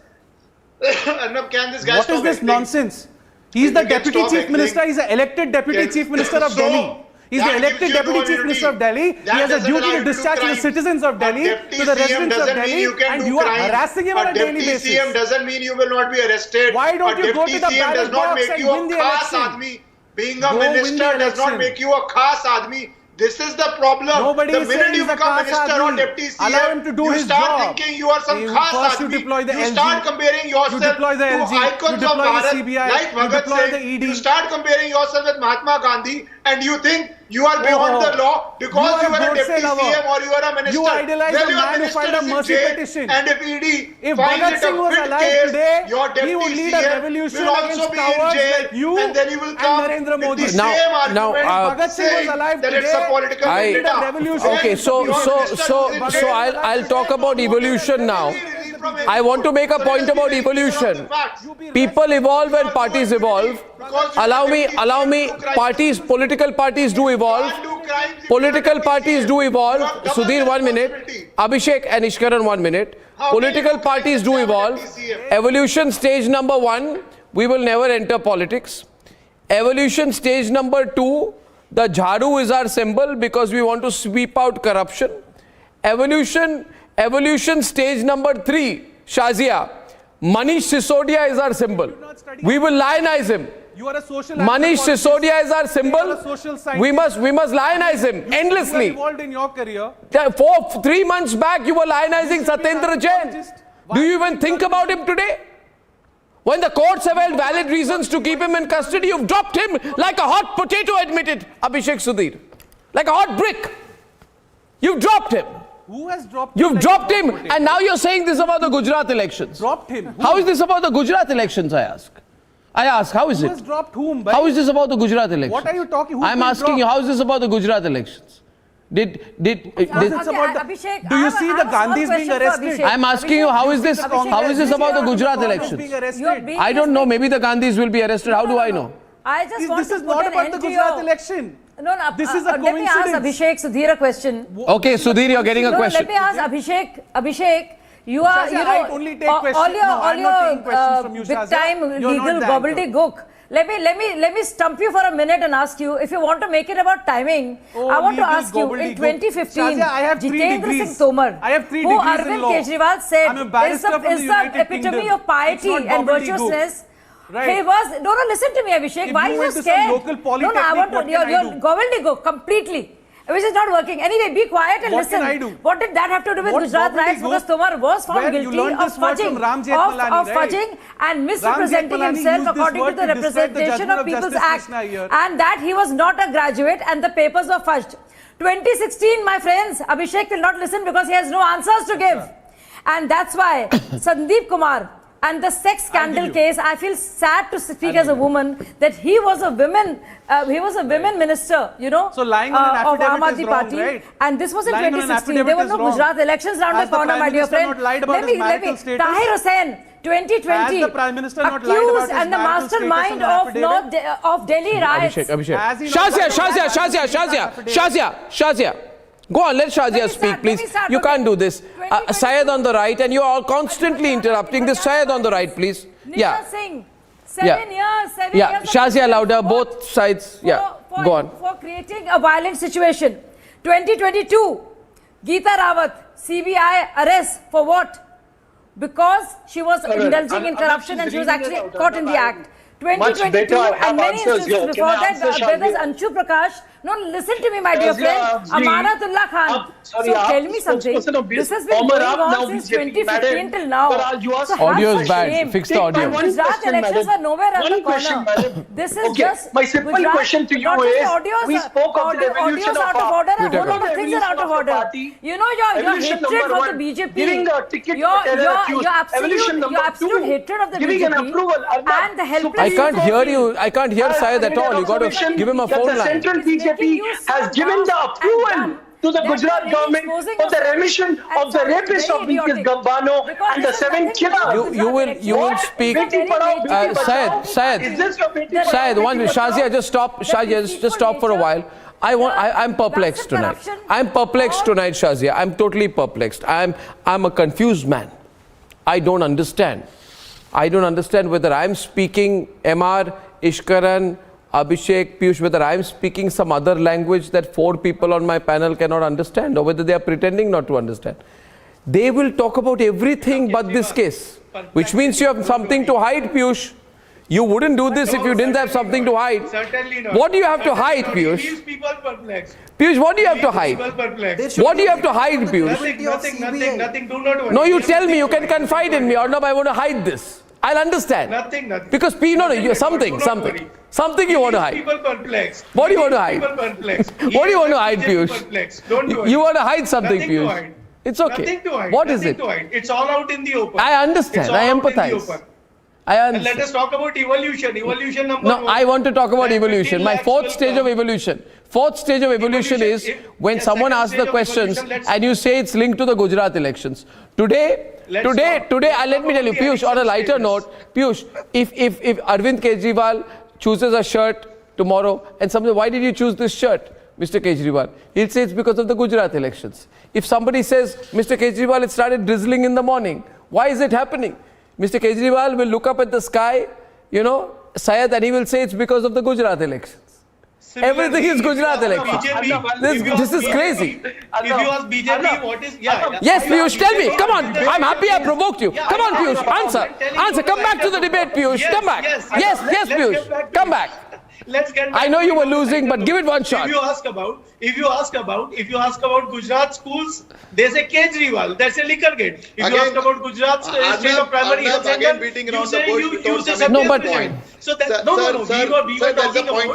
Arnab, can this guy what is this nonsense? He's the Deputy Chief Minister. He's the elected Deputy Chief Minister of Delhi. He's the elected Deputy Chief Minister of Delhi. He has a duty to discharge to the citizens of Delhi, to the residents of Delhi, and you are harassing him on a daily basis. A deputy CM doesn't mean you will not be arrested. Why don't you go to the ballot box and win the election? Being a minister does not make you a khas admi. This is the problem. Nobody the is minute saying you he's a become khas minister or admi. deputy CM, Allow him to do you his start job. thinking you are some khas First admi. you deploy the You LG. start comparing yourself You deploy the to LG. You icons of deploy the Bharat CBI. like You Bhagat deploy Singh. the ED. You start comparing yourself with Mahatma Gandhi and you think you are beyond the law because you are a deputy CM or you are a minister. You idolize well, a man who filed a mercy petition. And if ED if finds Bhagat it Singh a was fit alive case, today, your deputy he would lead a CM revolution will also against be in cowards jail like you and then he will come and Narendra Modi. with the same argument Bhagat Singh was alive that today, it's a political vendetta. Okay, so I'll talk about evolution now. I want to make a point about evolution. People evolve and parties evolve. Allow me. Political parties do evolve. Political parties do evolve. Sudhir, 1 minute. Abhishek and Ishkaran, 1 minute. Political parties do evolve. Evolution stage number 1, we will never enter politics. Evolution stage number 2, the Jharu is our symbol because we want to sweep out corruption. Evolution stage number 3, Shazia, Manish Sisodia is our symbol. We will lionize him. You are a social Manish Sisodia is our symbol. We must lionize him endlessly. You evolved in your career. 3 months back, you were lionizing Satyendra Jain. Do you even think about him today? When the courts have held valid reasons to keep him in custody, you've dropped him like a hot potato, admitted Abhishek Sudhir. Like a hot brick. You've dropped him. Who has dropped You've dropped him, and now you're saying this about the Gujarat elections. Dropped him. How is this about the Gujarat elections, I ask, how is Who it? has dropped whom? How is this about the Gujarat elections? What are you talking? Who's I'm been asking you, dropped? how is this about the Gujarat elections? Abhishek, do you see the Gandhis being arrested? I'm asking you, how is this about the Gujarat elections? I don't know, maybe the Gandhis will be arrested. How do I know? I just want This to is put not an about end the to Gujarat your- election. No, no. This is a Let me ask coincidence. Abhishek Sudhir a question. Okay, Sudhir, you're getting a question. Let me ask Abhishek. Abhishek, you are, Shazia, you know, I only take questions. all your, No, all I'm not taking questions from you, big Shazia. time You're legal not the anchor. gobbledygook. Let me stump you for a minute and ask you, if you want to make it about timing, Oh, I want to legal ask you, in gobbledygook. 2015, Shazia, I have 3 Jitendra degrees. Singh Tomar, I have 3 who degrees in Arvind law. Kejriwal said I'm a barrister from the is the United epitome Kingdom. of piety It's not and gobbledygook. virtuousness. Right. He was, no, listen to me, Abhishek. If Why you are you went so to some scared? local No, I polytechnic, want to, what can I you're do? gobbledygook completely. Which is not working. Anyway, be quiet and What listen. can I do? What did that have to do with What Gujarat riots? gobbledygook? Because Tomar was found Where you guilty learned of this word fudging, from Ram Jethmalani, of right? fudging and misrepresenting Jethmalani himself used this according to word the to describe the Representation judgment of of People's Justice Act, Krishna here. and that he was not a graduate and the papers were fudged. 2016, my friends, Abhishek will not listen because he has no answers to give, and that's why Sandeep Kumar. And the sex scandal case, I feel sad to speak as a woman that he was a women minister, you know, So lying on an of Aam affidavit Aadmi is wrong, Party. right? And this was in Lying on an 2016. There affidavit were is no wrong. Gujarat elections around Has the corner, the Prime my dear Minister friend. not lied about his marital status? Tahir Hussain, 2020, Has the Prime Minister not lied about accused his and the marital status mastermind in an of affidavit? of Delhi riots. Abhishek. Has he not lied about his Shazia. Go on, let Shazia speak, please. You can't do this. Syed on the right, and you are all constantly interrupting this. Syed on the right, please. Nisha Singh, 7 years. Shazia louder, both sides. Go on. For creating a violent situation. 2022, Geeta Rawat, CBI arrest for what? Because she was indulging in corruption and she was actually caught in the act. 2022 and many instances before that, there's Anshu Prakash. No, listen to me, my dear friend. Amanatullah Khan. So tell me something. This has been going on since 2015 till now. So Audio is have bad. shame. Fix the audio. Gujarat elections were nowhere around the corner. This is just my simple Gujarat, question to you not just is, audios, we spoke of the revolution audios out of of order, a Twitter whole lot of account. things are out of order. Party. You know, your Evolution hatred number for the one, BJP, giving a ticket to your terror accused. Evolution number absolute two, hatred of the giving an BJP approval. and the helpless. I can't hear you. I can't hear Syed at all. You got to give him a phone The line. central BJP has given the approval to the Gujarat government for the remission of the rapist of BPS Gambano and the 7 killers. You will speak. Syed. Is this your Beti Syed, one minute. Shazia, just stop. Shazia, just stop for a while. I'm perplexed tonight. I'm perplexed tonight, Shazia. I'm totally perplexed. I'm a confused man. I don't understand. I don't understand whether I'm speaking MR, Ishkaran, Abhishek, Piyush, whether I'm speaking some other language that 4 people on my panel cannot understand, or whether they are pretending not to understand. They will talk about everything but this case, which means you have something to hide, Piyush. You wouldn't do this if you didn't have something to hide. Certainly not. What do you have to hide, Piyush? These people perplexed. Piyush, what do you have to hide? People perplexed. What do you have to hide, Piyush? Nothing. Do not worry. No, you tell me. You can confide in me. Arnab, I want to hide this. I'll understand. Nothing. Because something you want to hide. People perplexed. What do you want to hide? People perplexed. What do you want to hide, Piyush? Perplexed. Don't worry. You want to hide something, Nothing to Piyush. hide. It's okay. Nothing to hide. What is Nothing it? to hide. It's all out in the open. I understand. It's all I out in the empathize. open. I And let understand. us talk about evolution. Evolution number No, 1. I want to talk about That evolution. 15 My lakhs fourth will stage of come. evolution. Fourth stage of evolution is when someone asks the questions and you say it's linked to the Gujarat elections. Today, let me tell you, Piyush, on a lighter note, Piyush, if Arvind Kejriwal chooses a shirt tomorrow and somebody, why did you choose this shirt, Mr. Kejriwal? He'll say it's because of the Gujarat elections. If somebody says, Mr. Kejriwal, it started drizzling in the morning, why is it happening? Mr. Kejriwal will look up at the sky, Syed, and he will say it's because of the Gujarat elections. Everything is Gujarat elections. This is crazy. If you ask BJP, what is... Yes, Piyush, tell me. Come on. I'm happy I provoked you. Come on, Piyush. Answer. Come back to the debate, Piyush. Come back. Yes, Piyush. Come back. Let's get. I know you were losing, but give it one shot. If you ask about Gujarat schools, they say Kejriwal. That's a Liquorgate. If you ask about Gujarat state of primary health center, you say no, but so that we were talking about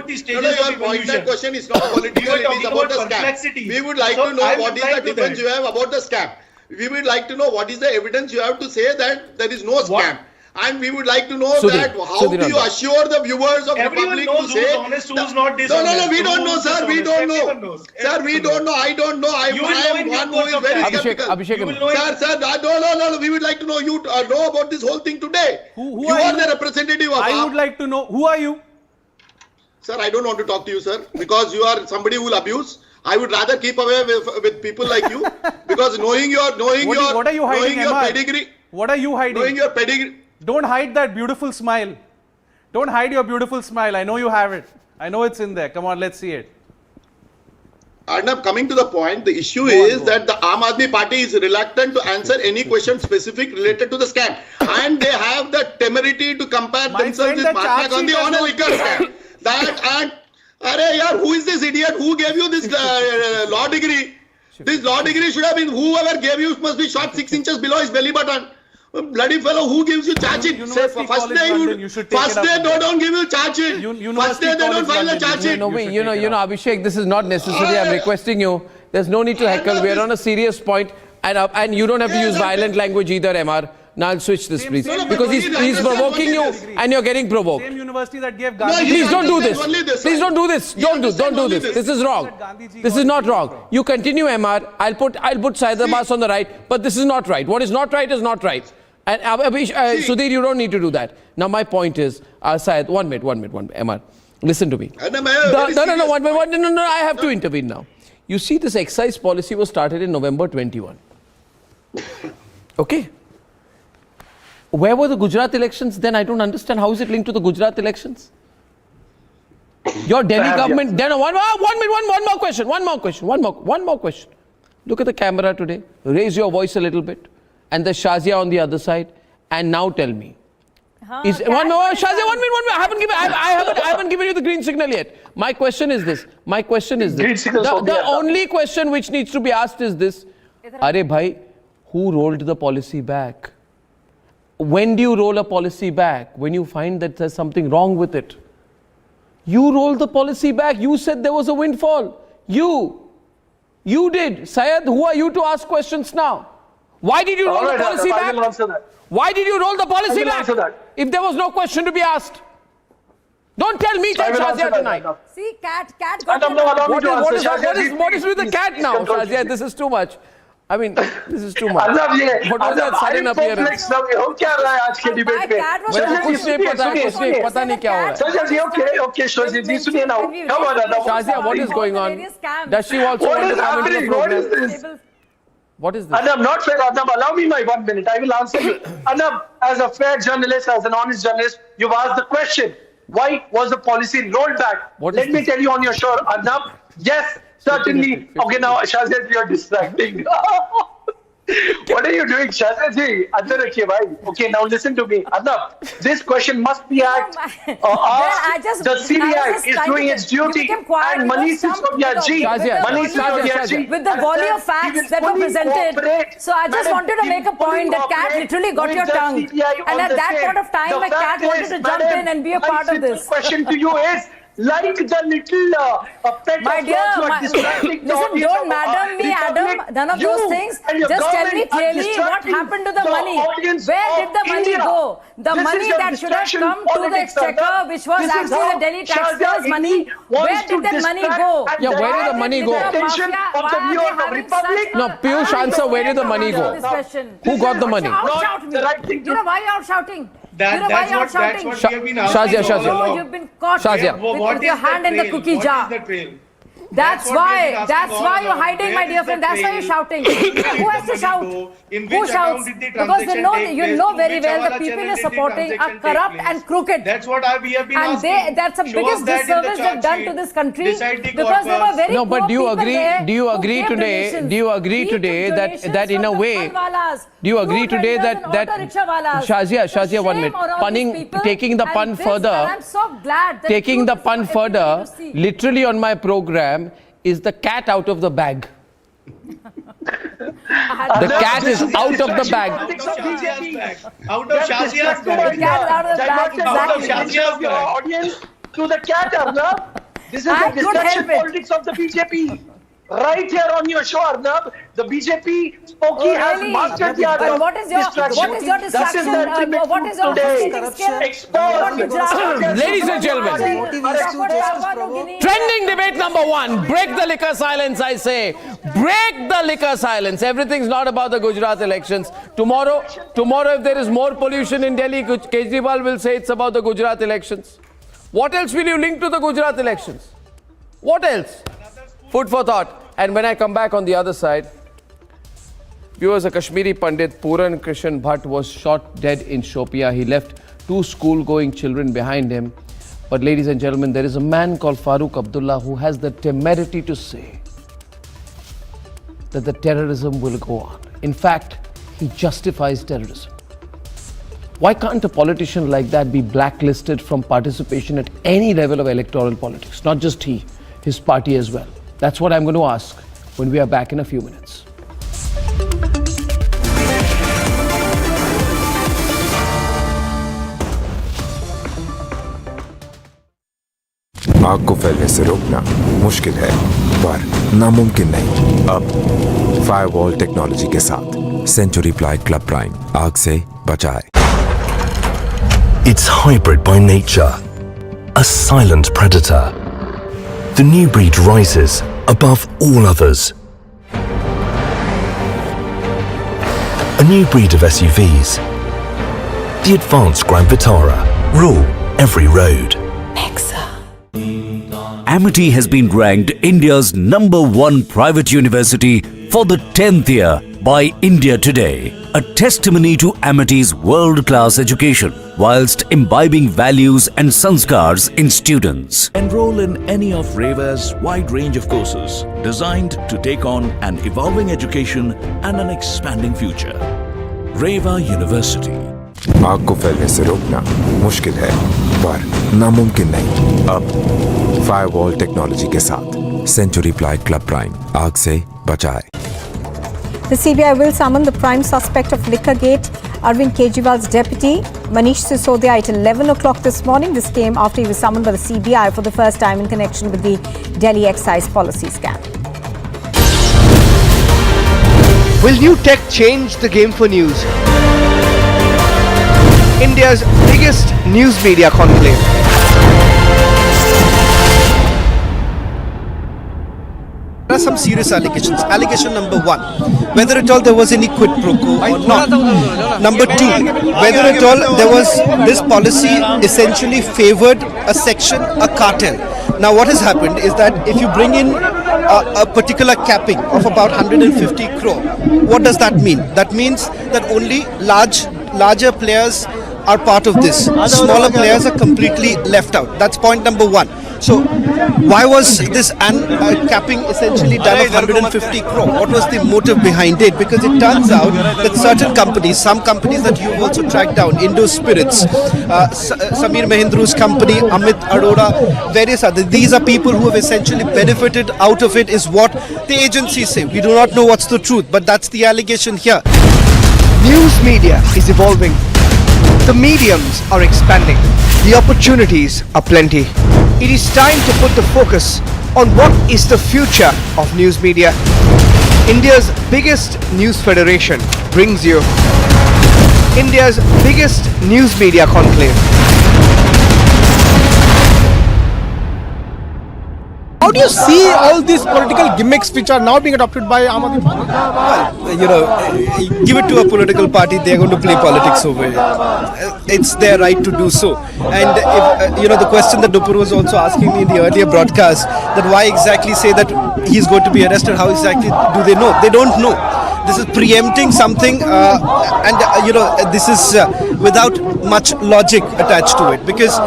the stages of evolution. Question is not political, it is about the scam. We would like to know what is the defense you have about the scam. We would like to know what is the evidence you have to say that there is no scam. And we would like to know that how do you assure the viewers of the public to say honest, who's not dishonest. No, we don't know, sir. We don't know. Sir, we don't know. I don't know. I am one who is very skeptical. Sir, no. We would like to know you know about this whole thing today. You are the representative of I would like to know, who are you? Sir, I don't want to talk to you, sir, because you are somebody who will abuse. I would rather keep away with people like you, because knowing your pedigree. What are you hiding? Knowing your pedigree. Don't hide that beautiful smile. Don't hide your beautiful smile. I know you have it. I know it's in there. Come on, let's see it. Arnab, coming to the point, the issue is that the Aam Aadmi Party is reluctant to answer any question specific related to the scam. And they have the temerity to compare themselves with Mahatma Gandhi on a liquor scam. Who is this idiot? Who gave you this law degree? This law degree should have been, whoever gave you must be shot 6 inches below his belly button. Bloody fellow, who gives you charge sheet? First day they don't give you charge sheet. First day they don't file a charge sheet. You know, Abhishek, this is not necessary. I'm requesting you. There's no need to heckle. We're on a serious point, and you don't have to use violent language either, MR. Now I'll switch this, please, because he's provoking you, and you're getting provoked. Same university that gave Gandhi. Please don't do this. Please don't do this. Don't do this. This is wrong. This is not wrong. You continue, MR. I'll put Syed Abbas on the right, but this is not right. What is not right is not right. And Sudhir, you don't need to do that. Now my point is, Syed, one minute, MR, listen to me. No, 1 minute. No, I have to intervene now. You see, this excise policy was started in November 21. Okay. Where were the Gujarat elections? Then I don't understand. How is it linked to the Gujarat elections? Your Delhi government. Then one more question. Look at the camera today. Raise your voice a little bit. And the Shazia on the other side. And now tell me. Shazia, 1 minute. I haven't given you the green signal yet. My question is this. The only question which needs to be asked is this. Arey bhai, who rolled the policy back? When do you roll a policy back? When you find that there's something wrong with it. You rolled the policy back. You said there was a windfall. You did. Syed, who are you to ask questions now? Why did you roll the policy back? I will answer that. Why did you roll the policy back? If there was no question to be asked. Don't tell me, tell Shazia tonight. See, cat got What is with the cat now, Shazia? This is too much. I mean, this is too much. What was that sudden appearance? पता नहीं क्या हो रहा है. Shazia, what is going on? Does she also want to come into the program? What is this? Arnab, not fair, Arnab. Allow me my 1 minute. I will answer you. Arnab, as a fair journalist, as an honest journalist, you've asked the question. Why was the policy rolled back? Let me tell you on your show, Arnab. Yes, certainly. Okay, now, Shazia, you're distracting. What are you doing, Shazia ji? Andar rakhiye bhai. Okay, now listen to me. Arnab, this question must be asked. The CBI is doing its duty. And Manish Sisodia ji, with the volley of facts that were presented. So I just wanted to make a point that cat literally got your tongue. And at that point of time, my cat wanted to jump in and be a part of this. The question to you is, like the little pet my dear, listen, don't madam me, Adam, none of those things. Just tell me clearly what happened to the money. Where did the money go? The money that should have come to the exchequer, which was actually the Delhi taxpayers' money. Where did that money go? Yeah, where did the money go? No, Piyush, answer, where did the money go? Who got the money? You know why you're shouting? That's what we have been asking. Shazia. You've been caught with your hand in the cookie jar. What is the trail? That's why you're hiding, my dear friend. That's why you're shouting. Who has to shout? Who shouts? Because you know very well the people you're supporting are corrupt and crooked. That's what we have been asking. And that's the biggest disservice they've done to this country, because they were very No, but do you poor agree? people Do you there agree who gave today? donations. Do you agree He today took that donations in a from the way? Panwalas, Do you agree fruit today vendors and that auto rickshawalas. Shazia, 1 Shame minute, on all these people. taking the pun And further, I'm so glad that taking the truth is pun for everybody further, to see. literally on my program is the cat out of the bag. The cat is out of the bag. Out of Shazia's bag. Out of the bag, exactly. Shazia's bag. Audience to the cat, Arnab. This is I the could distraction help it. politics of the BJP. Right here on your show, Arnab, the BJP spokesman has mastered the art of What is your distraction? That is the ultimate What is your today. proceedings skill? Exposed. Ladies and gentlemen, trending debate number 1. Break the liquor silence, I say. Break the liquor silence. Everything's not about the Gujarat elections. Tomorrow, if there is more pollution in Delhi, Kejriwal will say it's about the Gujarat elections. What else will you link to the Gujarat elections? What else? Food for thought. And when I come back on the other side, viewers, a Kashmiri Pandit, Puran Krishan Bhatt, was shot dead in Shopia. He left 2 school-going children behind him. But ladies and gentlemen, there is a man called Farooq Abdullah who has the temerity to say that the terrorism will go on. In fact, he justifies terrorism. Why can't a politician like that be blacklisted from participation at any level of electoral politics? Not just he, his party as well. That's what I'm going to ask when we are back in a few minutes. आग को फैलने से रोकना मुश्किल है, पर नामुमकिन नहीं। अब फायरवॉल टेक्नोलॉजी के साथ सेंचुरी प्लाई क्लब प्राइम आग से बचाए। It's hybrid by nature, a silent predator. The new breed rises above all others. A new breed of SUVs. The advanced Grand Vitara rule every road. Amity has been ranked India's #1 private university for the 10th year by India Today, a testimony to Amity's world-class education whilst imbibing values and sanskars in students. Enroll in any of REVA's wide range of courses designed to take on an evolving education and an expanding future. REVA University. आग को फैलने से रोकना मुश्किल है, पर नामुमकिन नहीं। अब फायरवॉल टेक्नोलॉजी के साथ सेंचुरी प्लाई क्लब प्राइम आग से बचाए। The CBI will summon the prime suspect of Liquorgate, Arvind Kejriwal's deputy, Manish Sisodia, at 11 o'clock this morning. This came after he was summoned by the CBI for the first time in connection with the Delhi excise policy scam. Will new tech change the game for news? India's biggest news media conclave. There are some serious allegations. Allegation number 1, whether at all there was any quid pro quo or not. Number 2, whether at all there was this policy essentially favored a section, a cartel. Now what has happened is that if you bring in a particular capping of about 150 crore, what does that mean? That means that only larger players are part of this. Smaller players are completely left out. That's point number 1. So why was this capping essentially done of 150 crore? What was the motive behind it? Because it turns out that certain companies, some companies that you've also tracked down, Indo Spirits, Samir Mahindru's company, Amit Arora, various others, these are people who have essentially benefited out of it, is what the agencies say. We do not know what's the truth, but that's the allegation here. News media is evolving. The mediums are expanding. The opportunities are plenty. It is time to put the focus on what is the future of news media. India's biggest news federation brings you India's biggest news media conclave. How do you see all these political gimmicks which are now being adopted by Aam Aadmi Party? Well, give it to a political party, they are going to play politics over it. It's their right to do so. And if, the question that Nupur was also asking me in the earlier broadcast, that why exactly say that he's going to be arrested, how exactly do they know? They don't know. This is preempting something this is without much logic attached to it, because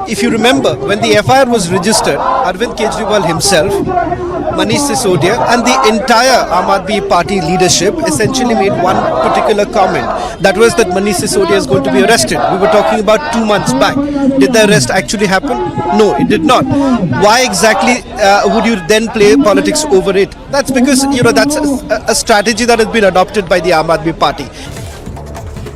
if you remember, when the FIR was registered, Arvind Kejriwal himself, Manish Sisodia and the entire Aam Aadmi Party leadership essentially made one particular comment. That was that Manish Sisodia is going to be arrested. We were talking about 2 months back. Did the arrest actually happen? No, it did not. Why exactly would you then play politics over it? That's because, that's a strategy that has been adopted by the Aam Aadmi Party.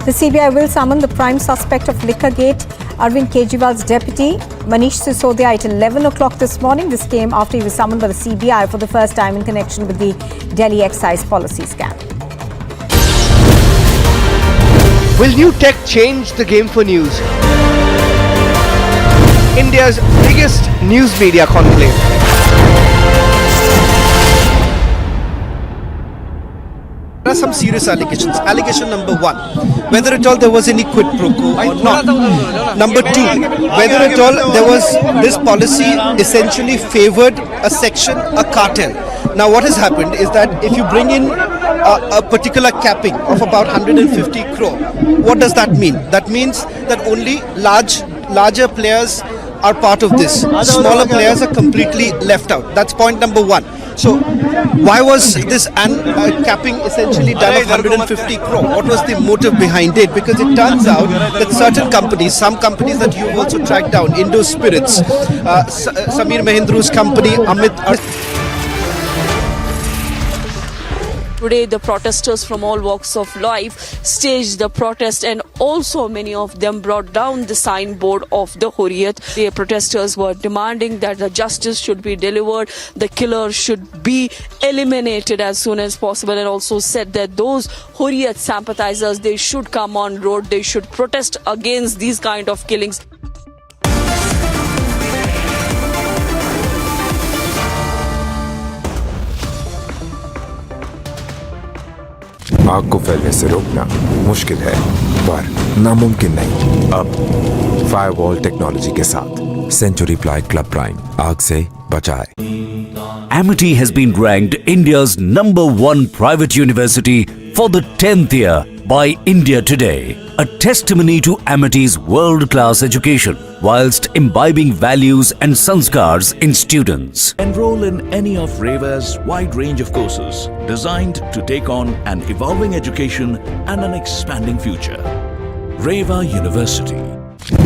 The CBI will summon the prime suspect of Liquorgate, Arvind Kejriwal's deputy, Manish Sisodia, at 11 o'clock this morning. This came after he was summoned by the CBI for the first time in connection with the Delhi excise policy scam. Will new tech change the game for news? India's biggest news media conclave. There are some serious allegations. Allegation number 1, whether at all there was any quid pro quo or not. Number 2, whether at all there was this policy essentially favored a section, a cartel. Now what has happened is that if you bring in a particular capping of about 150 crore, what does that mean? That means that only larger players are part of this. Smaller players are completely left out. That's point number 1. So, why was this capping essentially done of 150 crore? What was the motive behind it? Because it turns out that certain companies, some companies that you've also tracked down, Indo Spirits, Samir Mahindru's company, Today, the protesters from all walks of life staged the protest, and also many of them brought down the signboard of the Hurriyat. The protesters were demanding that the justice should be delivered, the killer should be eliminated as soon as possible, and also said that those Hurriyat sympathizers, they should come on road, they should protest against these kind of killings. आग को फैलने से रोकना मुश्किल है, पर नामुमकिन नहीं। अब फायरवॉल टेक्नोलॉजी के साथ सेंचुरी प्लाई क्लब प्राइम आग से बचाए। Amity has been ranked India's #1 private university for the 10th year by India Today, a testimony to Amity's world-class education whilst imbibing values and sanskars in students. Enroll in any of REVA's wide range of courses designed to take on an evolving education and an expanding future. REVA University.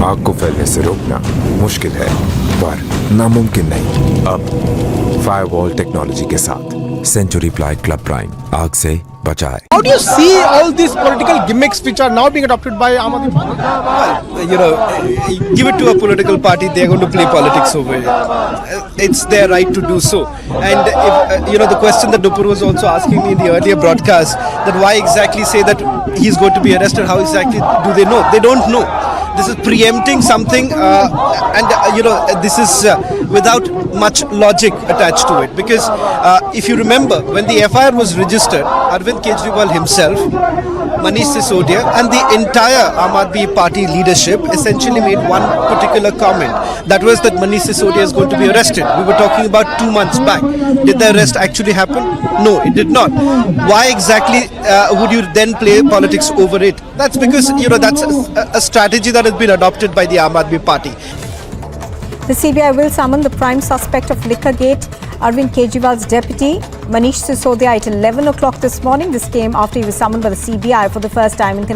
आग को फैलने से रोकना मुश्किल है, पर नामुमकिन नहीं। अब फायरवॉल टेक्नोलॉजी के साथ सेंचुरी प्लाई क्लब प्राइम आग से बचाए। How do you see all these political gimmicks which are now being adopted by Aam Aadmi Party? Well, give it to a political party, they are going to play politics over it. It's their right to do so. And if, the question that Nupur was also asking me in the earlier broadcast, that why exactly say that he's going to be arrested, how exactly do they know? They don't know. This is preempting something this is without much logic attached to it, because if you remember, when the FIR was registered, Arvind Kejriwal himself, Manish Sisodia and the entire Aam Aadmi Party leadership essentially made one particular comment. That was that Manish Sisodia is going to be arrested. We were talking about 2 months back. Did the arrest actually happen? No, it did not. Why exactly would you then play politics over it? That's because, that's a strategy that has been adopted by the Aam Aadmi Party. The CBI will summon the prime suspect of Liquorgate, Arvind Kejriwal's deputy, Manish Sisodia, at 11 o'clock this morning. This came after he was summoned by the CBI for the first time in